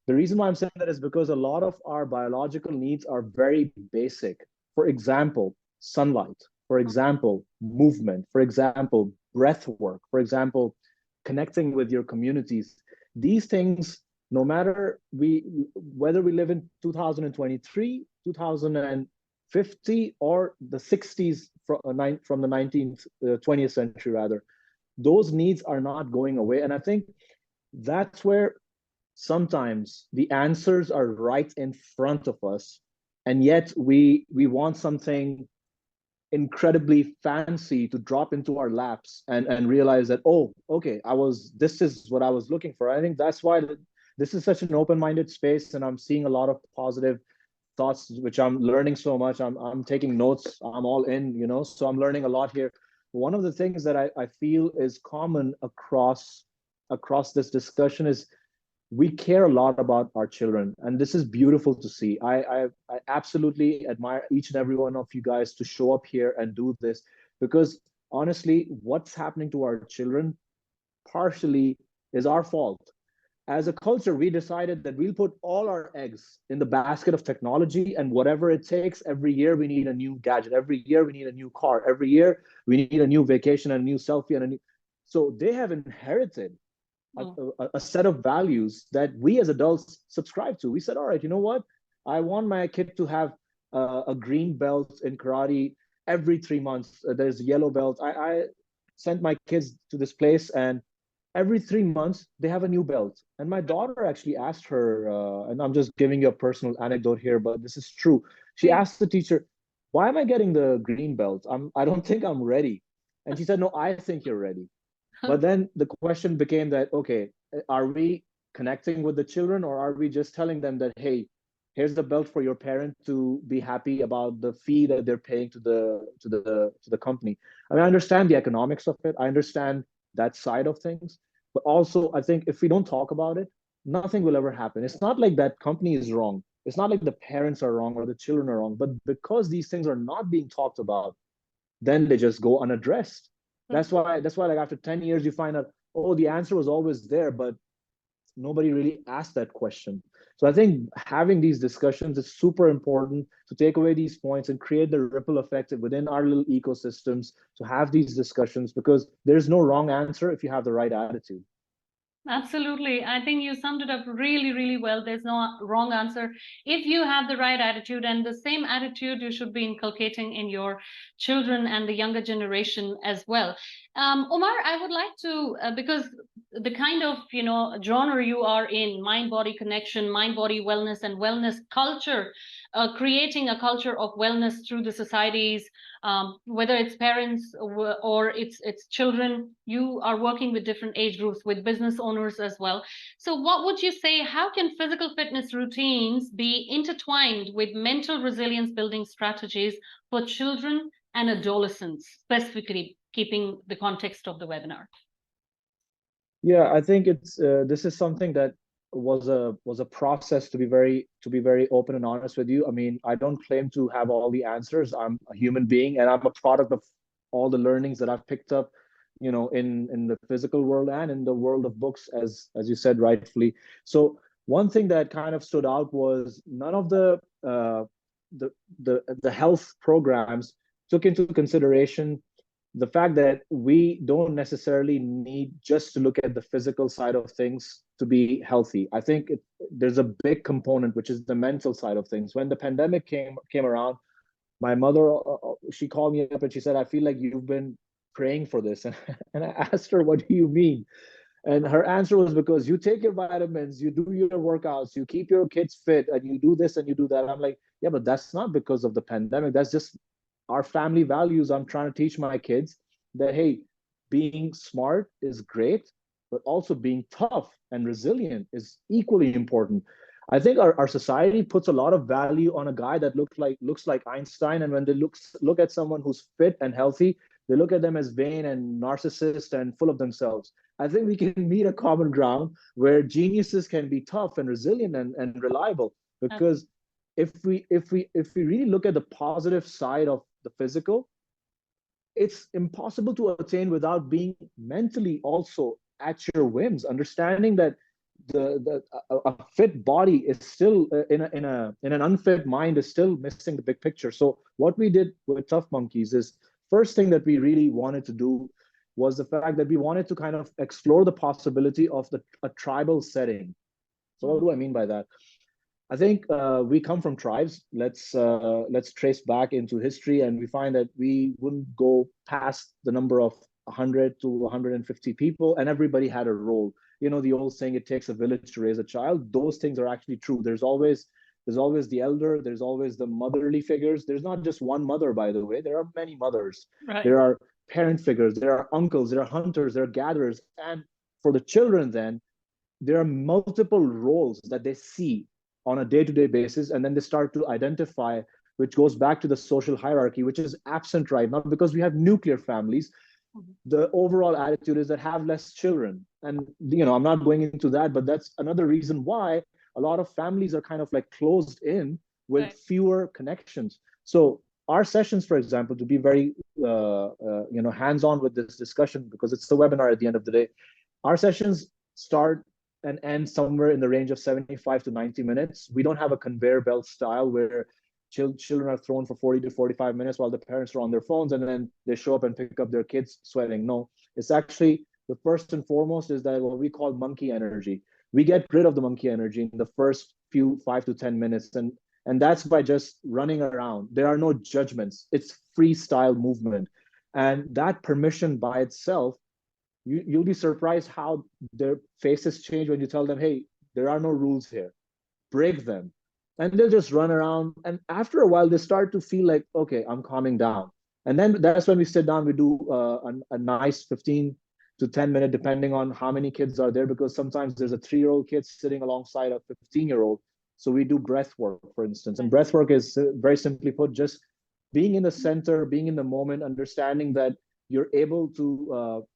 The reason why I'm saying that is because a lot of our biological needs are very basic. For example, sunlight, for example, movement, for example, breath work, for example, connecting with your communities. These things, no matter whether we live in 2023, 2050, or the 60s from the 19th, 20th century rather, those needs are not going away. And I think that's where sometimes the answers are right in front of us, and yet we want something incredibly fancy to drop into our laps and realize that, oh, okay, this is what I was looking for. I think that's why this is such an open-minded space, and I'm seeing a lot of positive thoughts, which I'm learning so much. I'm taking notes. I'm all in, so I'm learning a lot here. One of the things that I feel is common across this discussion is we care a lot about our children, and this is beautiful to see. I absolutely admire each and every one of you guys to show up here and do this, because honestly, what's happening to our children partially is our fault. As a culture, we decided that we'll put all our eggs in the basket of technology, and whatever it takes, every year we need a new gadget, every year we need a new car, every year we need a new vacation, and a new selfie, and a new. So they have inherited a set of values that we as adults subscribe to. We said, all right, you know what? I want my kid to have a green belt in karate every 3 months. There's a yellow belt. I sent my kids to this place, and every 3 months they have a new belt. And my daughter actually asked her, and I'm just giving you a personal anecdote here, but this is true. She asked the teacher, why am I getting the green belt? I don't think I'm ready. And she said, no, I think you're ready. But then the question became that, okay, are we connecting with the children, or are we just telling them that, hey, here's the belt for your parent to be happy about the fee that they're paying to the company? I mean, I understand the economics of it. I understand that side of things. But also, I think if we don't talk about it, nothing will ever happen. It's not like that company is wrong. It's not like the parents are wrong or the children are wrong. But because these things are not being talked about, then they just go unaddressed. That's why like after 10 years you find out, oh, the answer was always there, but nobody really asked that question. So I think having these discussions is super important to take away these points and create the ripple effect within our little ecosystems, to have these discussions, because there's no wrong answer if you have the right attitude. Absolutely. I think you summed it up really, really well. There's no wrong answer if you have the right attitude, and the same attitude you should be inculcating in your children and the younger generation as well. Omar, I would like to, because the kind of, genre you are in, mind-body connection, mind-body wellness, and wellness culture, creating a culture of wellness through the societies, whether it's parents or it's children. You are working with different age groups, with business owners as well. So what would you say, how can physical fitness routines be intertwined with mental resilience building strategies for children and adolescents, specifically keeping the context of the webinar? Yeah, I think it's this is something that was a process, to be very open and honest with you. I mean, I don't claim to have all the answers. I'm a human being, and I'm a product of all the learnings that I've picked up, in the physical world and in the world of books, as you said rightfully. So one thing that kind of stood out was none of the health programs took into consideration the fact that we don't necessarily need just to look at the physical side of things to be healthy. I think there's a big component, which is the mental side of things. When the pandemic came around, my mother, she called me up and she said, I feel like you've been praying for this. And I asked her, what do you mean? And her answer was, because you take your vitamins, you do your workouts, you keep your kids fit, and you do this and you do that. I'm like, yeah, but that's not because of the pandemic. That's just our family values. I'm trying to teach my kids that, hey, being smart is great, but also being tough and resilient is equally important. I think our society puts a lot of value on a guy that looks like Einstein, and when they look at someone who's fit and healthy, they look at them as vain and narcissist and full of themselves. I think we can meet a common ground where geniuses can be tough and resilient and reliable, because if we really look at the positive side of the physical, it's impossible to attain without being mentally also at your whims, understanding that a fit body is still in an unfit mind is still missing the big picture. So what we did with Tough Monkeys is, first thing that we really wanted to do was the fact that we wanted to kind of explore the possibility of a tribal setting. So what do I mean by that? I think we come from tribes. Let's trace back into history, and we find that we wouldn't go past the number of 100 to 150 people, and everybody had a role. The old saying, it takes a village to raise a child. Those things are actually true. There's always There's always the elder. There's always the motherly figures. There's not just one mother, by the way. There are many mothers. Right. There are parent figures. There are uncles. There are hunters. There are gatherers. And for the children, then, there are multiple roles that they see on a day-to-day basis, and then they start to identify, which goes back to the social hierarchy, which is absent right now because we have nuclear families. The overall attitude is that have less children. And I'm not going into that, but that's another reason why a lot of families are kind of like closed in with Right. fewer connections. So our sessions, for example, to be very hands-on with this discussion, because it's the webinar at the end of the day, our sessions start and end somewhere in the range of 75 to 90 minutes. We don't have a conveyor belt style where children are thrown for 40 to 45 minutes while the parents are on their phones and then they show up and pick up their kids sweating. No, it's actually, the first and foremost is that what we call monkey energy. We get rid of the monkey energy in the first few 5 to 10 minutes. And that's by just running around. There are no judgments. It's freestyle movement. And that permission by itself, you'll be surprised how their faces change when you tell them, hey, there are no rules here, break them. And they'll just run around. And after a while, they start to feel like, okay, I'm calming down. And then that's when we sit down, we do a nice 15 to 10 minute, depending on how many kids are there, because sometimes there's a 3-year-old kid sitting alongside a 15-year-old. So we do breath work, for instance. And breath work is very simply put, just being in the center, being in the moment, understanding that you're able to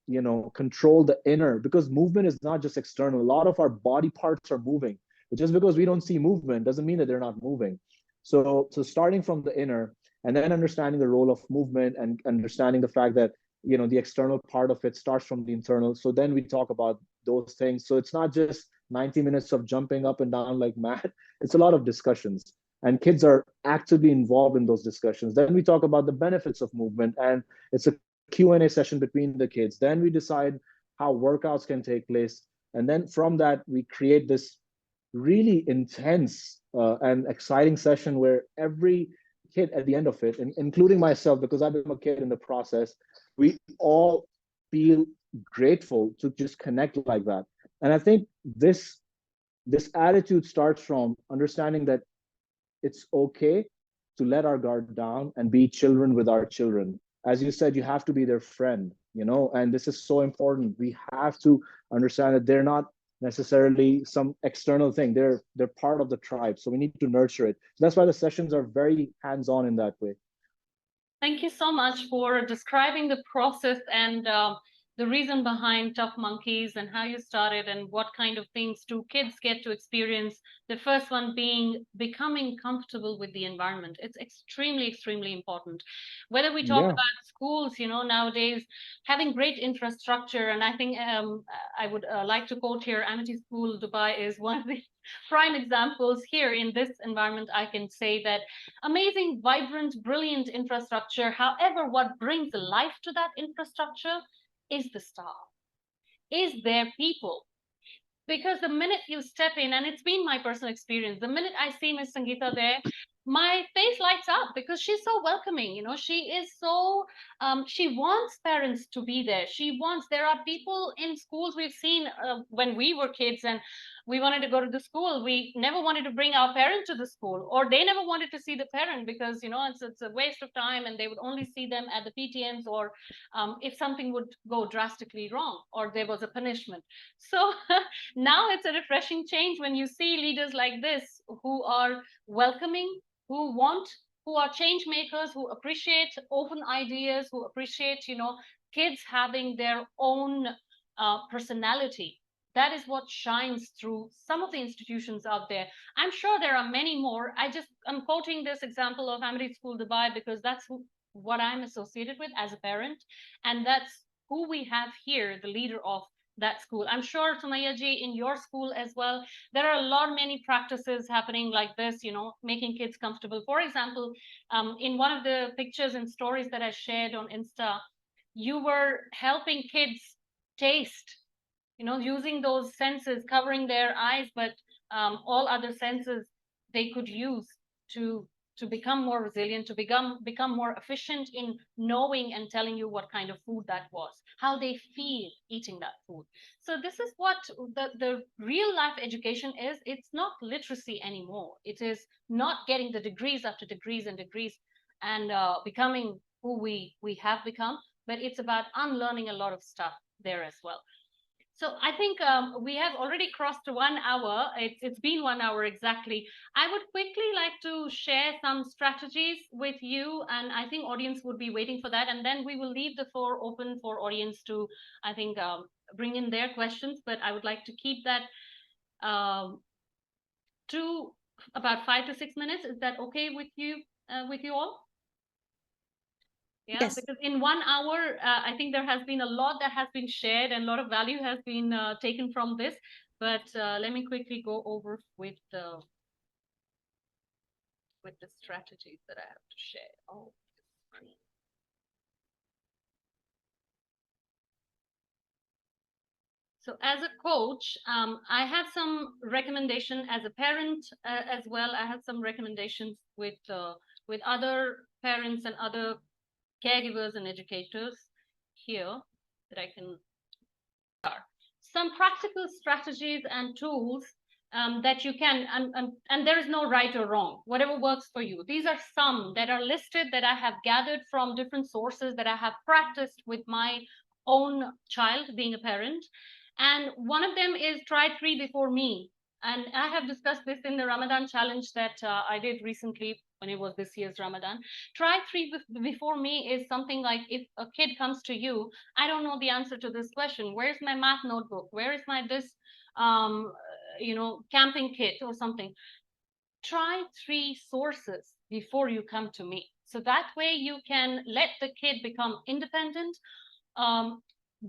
control the inner, because movement is not just external. A lot of our body parts are moving, but just because we don't see movement doesn't mean that they're not moving. So starting from the inner, and then understanding the role of movement, and understanding the fact that the external part of it starts from the internal. So then we talk about those things. So it's not just 90 minutes of jumping up and down like mad. It's a lot of discussions, and kids are actively involved in those discussions. Then we talk about the benefits of movement, and it's a Q&A session between the kids. Then we decide how workouts can take place. And then from that, we create this really intense and exciting session where every kid at the end of it, and including myself, because I've been a kid in the process, we all feel grateful to just connect like that. And I think this attitude starts from understanding that it's okay to let our guard down and be children with our children. As you said, you have to be their friend, and this is so important. We have to understand that they're not necessarily some external thing. They're part of the tribe. So we need to nurture it. So that's why the sessions are very hands-on in that way. Thank you so much for describing the process and the reason behind Tough Monkeys and how you started and what kind of things do kids get to experience. The first one being becoming comfortable with the environment. It's extremely, extremely important. Whether we talk about schools, nowadays having great infrastructure, and I think I would like to quote here, Amity School Dubai is one of the prime examples here in this environment. I can say that amazing, vibrant, brilliant infrastructure. However, what brings life to that infrastructure is the staff, is their people. Because the minute you step in, and it's been my personal experience, the minute I see Miss Sangeeta there, my face lights up because she's so welcoming. She is so, she wants parents to be there. There are people in schools we've seen when we were kids and we wanted to go to the school. We never wanted to bring our parent to the school, or they never wanted to see the parent because, it's a waste of time and they would only see them at the PTMs or if something would go drastically wrong or there was a punishment. So now it's a refreshing change when you see leaders like this who are welcoming, who are change makers, who appreciate open ideas, who appreciate, kids having their own personality. That is what shines through some of the institutions out there. I'm sure there are many more. I'm quoting this example of Amity School Dubai because that's what I'm associated with as a parent. And that's who we have here, the leader of that school. I'm sure, Sumaya ji, in your school as well, there are many practices happening like this, making kids comfortable. For example, in one of the pictures and stories that I shared on Insta, you were helping kids taste, using those senses, covering their eyes, but all other senses they could use to to become more resilient, to become more efficient in knowing and telling you what kind of food that was, how they feel eating that food. So this is what the real life education is. It's not literacy anymore. It is not getting the degrees after degrees and degrees and becoming who we have become, but it's about unlearning a lot of stuff there as well. So I think we have already crossed 1 hour. It's been 1 hour exactly. I would quickly like to share some strategies with you, and I think audience would be waiting for that. And then we will leave the floor open for audience to, I think, bring in their questions. But I would like to keep that to about 5 to 6 minutes. Is that okay with you all? Yeah, Yes. because in 1 hour, I think there has been a lot that has been shared and a lot of value has been taken from this. But let me quickly go over with the strategies that I have to share. Oh, screen. So as a coach, I have some recommendation as a parent as well. I have some recommendations with other parents and other caregivers and educators here that I can share. Some practical strategies and tools that you can, and there is no right or wrong, whatever works for you. These are some that are listed that I have gathered from different sources that I have practiced with my own child being a parent. And one of them is try 3 before me. And I have discussed this in the Ramadan challenge that I did recently when it was this year's Ramadan. Try 3 before me is something like, if a kid comes to you, I don't know the answer to this question. Where's my math notebook? Where is my this, camping kit or something? Try 3 sources before you come to me. So that way you can let the kid become independent,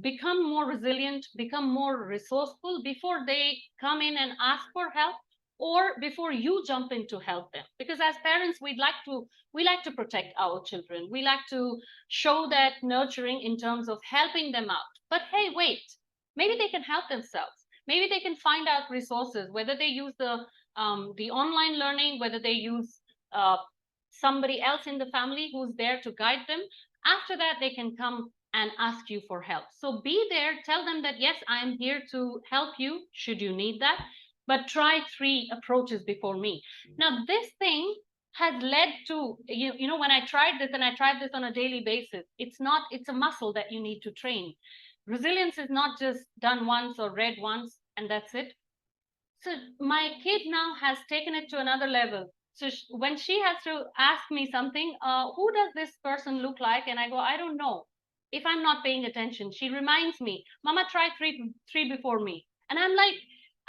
become more resilient, become more resourceful before they come in and ask for help, or before you jump in to help them. Because as parents, we like to protect our children. We like to show that nurturing in terms of helping them out. But hey, wait, maybe they can help themselves. Maybe they can find out resources, whether they use the online learning, whether they use somebody else in the family who's there to guide them. After that, they can come and ask you for help. So be there, tell them that, yes, I am here to help you should you need that, but try 3 approaches before me. Now, this thing has led to, when I tried this, and I tried this on a daily basis, it's a muscle that you need to train. Resilience is not just done once or read once and that's it. So my kid now has taken it to another level. So when she has to ask me something, who does this person look like? And I go, I don't know. If I'm not paying attention, she reminds me, Mama, try three before me. And I'm like,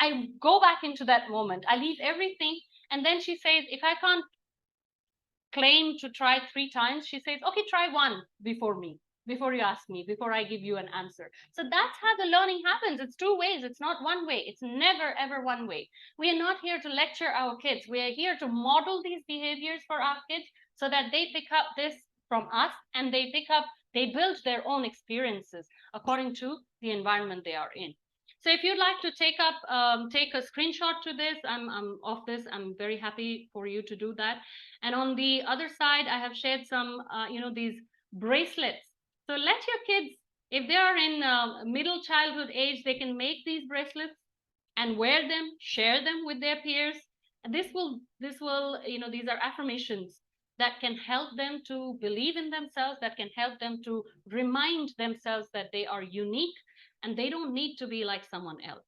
I go back into that moment. I leave everything. And then she says, if I can't claim to try 3 times, she says, okay, try 1 before me, before you ask me, before I give you an answer. So that's how the learning happens. It's 2 ways. It's not 1 way. It's never, ever 1 way. We are not here to lecture our kids. We are here to model these behaviors for our kids so that they pick up this from us, and they build their own experiences according to the environment they are in. So if you'd like to take a screenshot to this, I'm of this, I'm very happy for you to do that. And on the other side, I have shared some, these bracelets. So let your kids, if they are in middle childhood age, they can make these bracelets and wear them, share them with their peers. And this will, these are affirmations that can help them to believe in themselves, that can help them to remind themselves that they are unique and they don't need to be like someone else.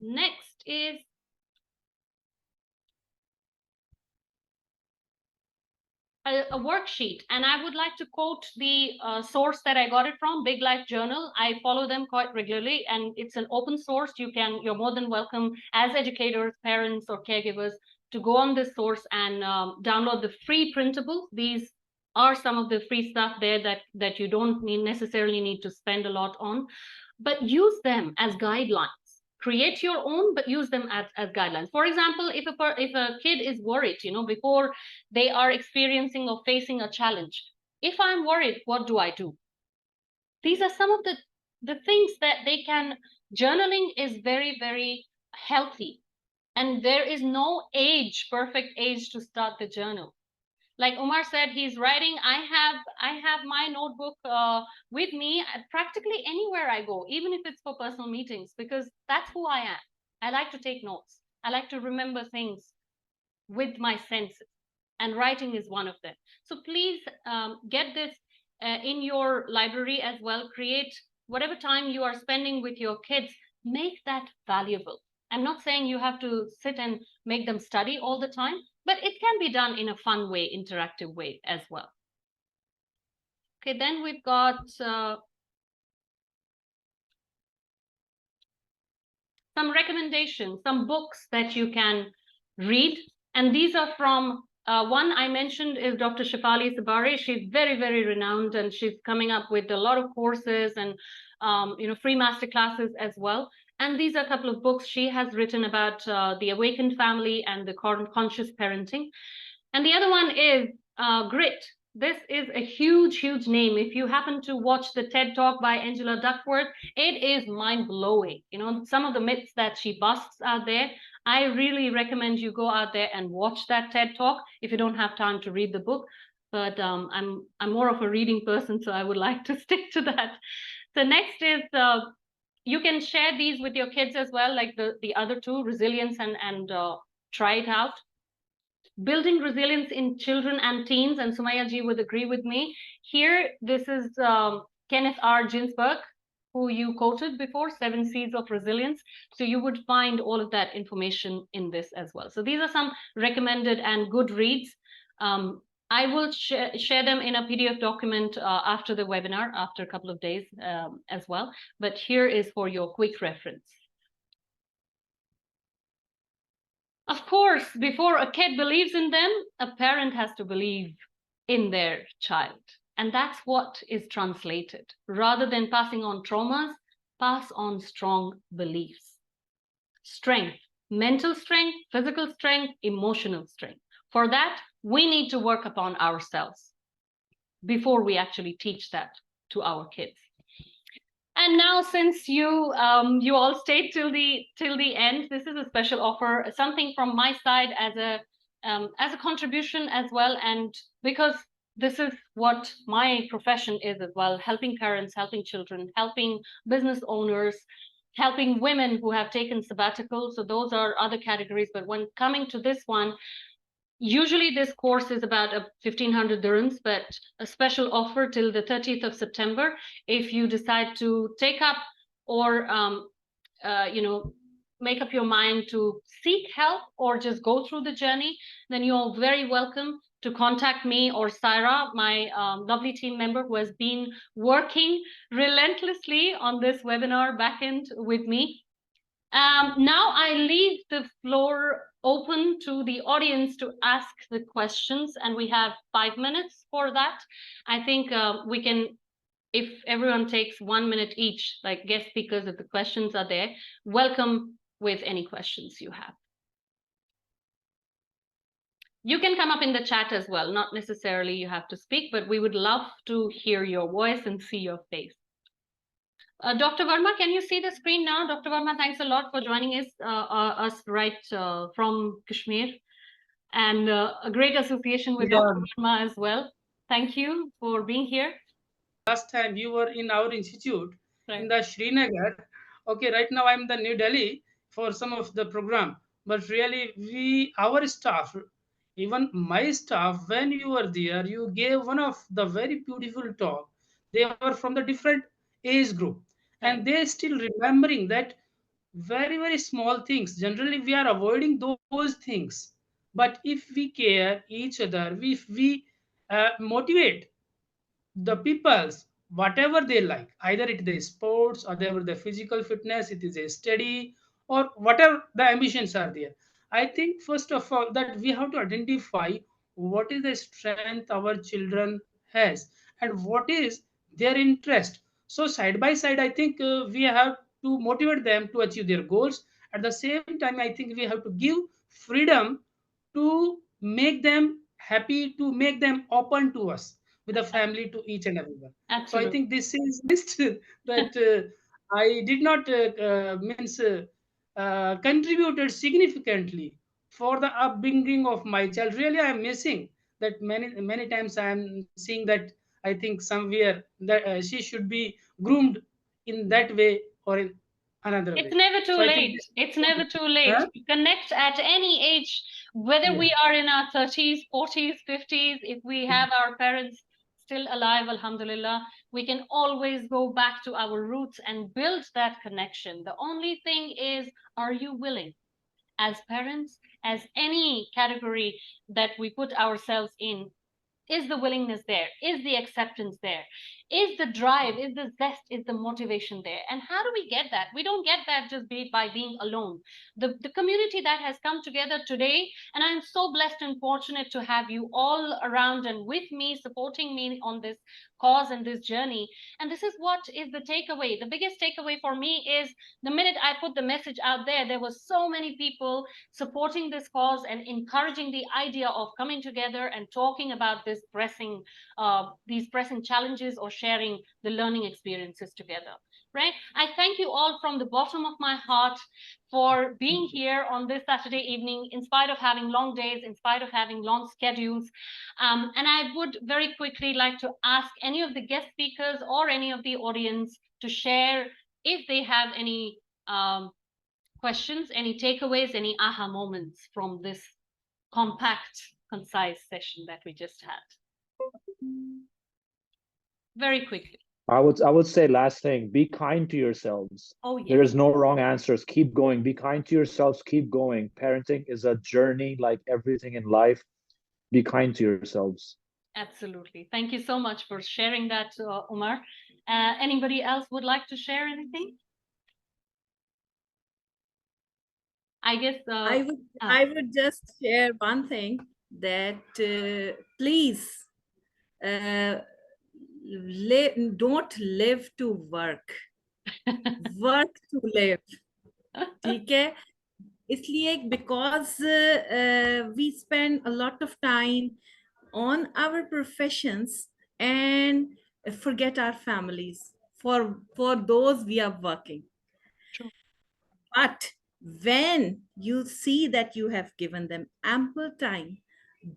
Next is a worksheet, and I would like to quote the source that I got it from, Big Life Journal. I follow them quite regularly, and it's an open source. You're more than welcome as educators, parents, or caregivers to go on this source and download the free printables. These are some of the free stuff there that you don't necessarily need to spend a lot on, but use them as guidelines. Create your own, but use them as guidelines. For example, if a kid is worried, before they are experiencing or facing a challenge, if I'm worried, what do I do? These are some of the things that they can. Journaling is very, very healthy. And there is no perfect age to start the journal. Like Umar said, he's writing. I have my notebook with me practically anywhere I go, even if it's for personal meetings, because that's who I am. I like to take notes. I like to remember things with my senses, and writing is one of them. So please get this in your library as well. Create whatever time you are spending with your kids, make that valuable. I'm not saying you have to sit and make them study all the time, but it can be done in a fun way, interactive way as well. Okay, then we've got some recommendations, some books that you can read. And these are from one I mentioned is Dr. Shefali Sabari. She's very, very renowned, and she's coming up with a lot of courses and free master classes as well. And these are a couple of books she has written about the awakened family and the conscious parenting. And the other one is Grit. This is a huge, huge name. If you happen to watch the TED Talk by Angela Duckworth, it is mind-blowing. Some of the myths that she busts out there. I really recommend you go out there and watch that TED Talk if you don't have time to read the book. But I'm more of a reading person, so I would like to stick to that. So next is you can share these with your kids as well, like the other two, Resilience and Try It Out. Building resilience in children and teens, and Sumaya ji would agree with me. Here, this is Kenneth R. Ginsberg, who you quoted before, 7 Seeds of Resilience. So you would find all of that information in this as well. So these are some recommended and good reads. I will share them in a PDF document after the webinar, after a couple of days as well. But here is for your quick reference. Of course, before a kid believes in them, a parent has to believe in their child. And that's what is translated. Rather than passing on traumas, pass on strong beliefs. Strength, mental strength, physical strength, emotional strength. For that, we need to work upon ourselves before we actually teach that to our kids. And now, since you all stayed till the end, this is a special offer, something from my side as a contribution as well, and because this is what my profession is as well: helping parents, helping children, helping business owners, helping women who have taken sabbatical. So those are other categories. But when coming to this one, usually this course is about 1,500 dirhams, but a special offer till the 30th of September. If you decide to take up or, make up your mind to seek help or just go through the journey, then you're very welcome to contact me or Saira, my lovely team member who has been working relentlessly on this webinar backend with me. Now I leave the floor open to the audience to ask the questions, and we have 5 minutes for that. I think we can, if everyone takes 1 minute each, like guest speakers, if the questions are there, welcome with any questions you have. You can come up in the chat as well. Not necessarily you have to speak, but we would love to hear your voice and see your face. Dr. Verma, can you see the screen now? Dr. Verma, thanks a lot for joining us right from Kashmir, and a great association with Dr. Verma as well. Thank you for being here. Last time you were in our institute in the Srinagar. Okay, right now I'm in the New Delhi for some of the program. But really, our staff, even my staff, when you were there, you gave one of the very beautiful talk. They were from the different age group, and they still remembering that very, very small things. Generally, we are avoiding those things. But if we care each other, if we motivate the peoples whatever they like, either it is sports, or whatever the physical fitness, it is a study, or whatever the ambitions are there. I think first of all that we have to identify what is the strength our children has and what is their interest. So side by side, I think we have to motivate them to achieve their goals. At the same time, I think we have to give freedom to make them happy, to make them open to us with a family, to each and everyone. Absolutely. So I think this is that I did not means contributed significantly for the upbringing of my child. Really, I am missing that many times. I am seeing that I think somewhere that she should be groomed in that way or in another It's way. never too So I think late. It's never too late huh? to connect at any age, whether we Yeah. are in our 30s, 40s, 50s. If we have our parents still alive, alhamdulillah, we can always go back to our roots and build that connection. The only thing is, are you willing? As parents, as any category that we put ourselves in, is the willingness there? Is the acceptance there? Is the drive, is the zest, is the motivation there? And how do we get that? We don't get that just by being alone. The community that has come together today, and I'm so blessed and fortunate to have you all around and with me, supporting me on this cause and this journey. And this is what is the takeaway. The biggest takeaway for me is the minute I put the message out there, there was so many people supporting this cause and encouraging the idea of coming together and talking about these pressing challenges or sharing the learning experiences together. Right? I thank you all from the bottom of my heart for being here on this Saturday evening, in spite of having long days, in spite of having long schedules. And I would very quickly like to ask any of the guest speakers or any of the audience to share if they have any questions, any takeaways, any aha moments from this compact, concise session that we just had. Very quickly. I would say last thing, be kind to yourselves. Oh, yes. There is no wrong answers. Keep going. Be kind to yourselves. Keep going. Parenting is a journey like everything in life. Be kind to yourselves. Absolutely. Thank you so much for sharing that, Umar. Anybody else would like to share anything? I guess I would just share one thing, that please don't live to work. Work to live. ठीक है? इसलिए because we spend a lot of time on our professions and forget our families. For those we are working. True. But when you see that you have given them ample time,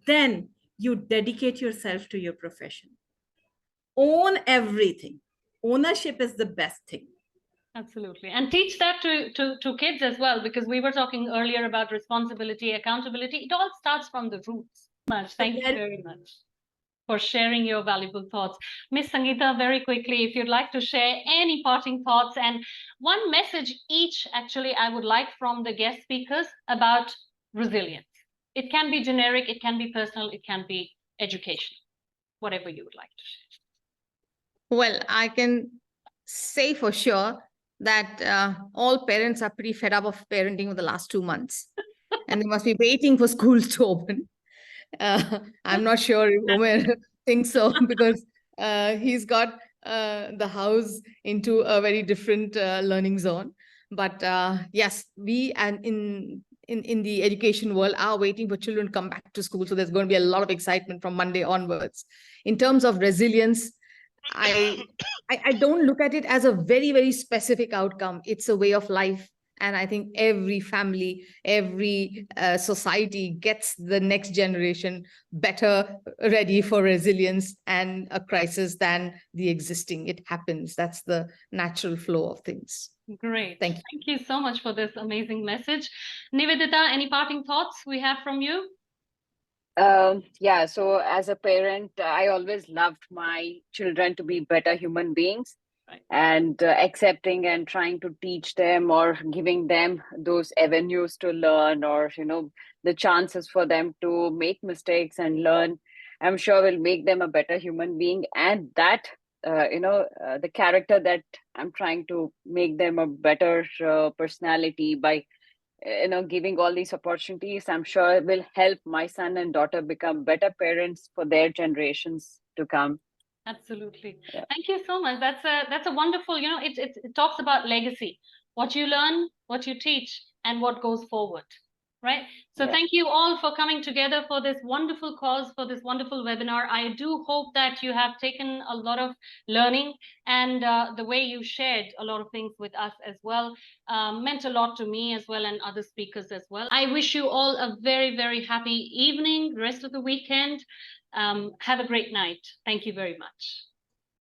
then you dedicate yourself to your profession. Own everything. Ownership is the best thing. Absolutely. And teach that to kids as well, because we were talking earlier about responsibility, accountability. It all starts from the roots. Thank you very much for sharing your valuable thoughts. Miss Sangeeta, very quickly, if you'd like to share any parting thoughts and one message each, actually, I would like from the guest speakers about resilience. It can be generic, it can be personal, it can be educational, whatever you would like to share. Well, I can say for sure that all parents are pretty fed up of parenting for the last 2 months. And they must be waiting for schools to open. I'm not sure if Omer thinks so, because he's got the house into a very different learning zone. But yes, we and in the education world are waiting for children to come back to school. So there's going to be a lot of excitement from Monday onwards. In terms of resilience, I don't look at it as a very, very specific outcome. It's a way of life. And I think every family, every society gets the next generation better ready for resilience and a crisis than the existing. It happens. That's the natural flow of things. Great. Thank you. Thank you so much for this amazing message. Nivedita, any parting thoughts we have from you? Yeah, so as a parent, I always loved my children to be better human beings. Right. And accepting and trying to teach them or giving them those avenues to learn, or the chances for them to make mistakes and learn, I'm sure will make them a better human being. And that the character that I'm trying to make them a better personality by giving all these opportunities, I'm sure will help my son and daughter become better parents for their generations to come. Absolutely. Yeah. Thank you so much. That's a wonderful, it talks about legacy, what you learn, what you teach, and what goes forward. Right. So Yeah. thank you all for coming together for this wonderful cause, for this wonderful webinar. I do hope that you have taken a lot of learning, and the way you shared a lot of things with us as well meant a lot to me as well, and other speakers as well. I wish you all a very, very happy evening, rest of the weekend. Have a great night. Thank you very much.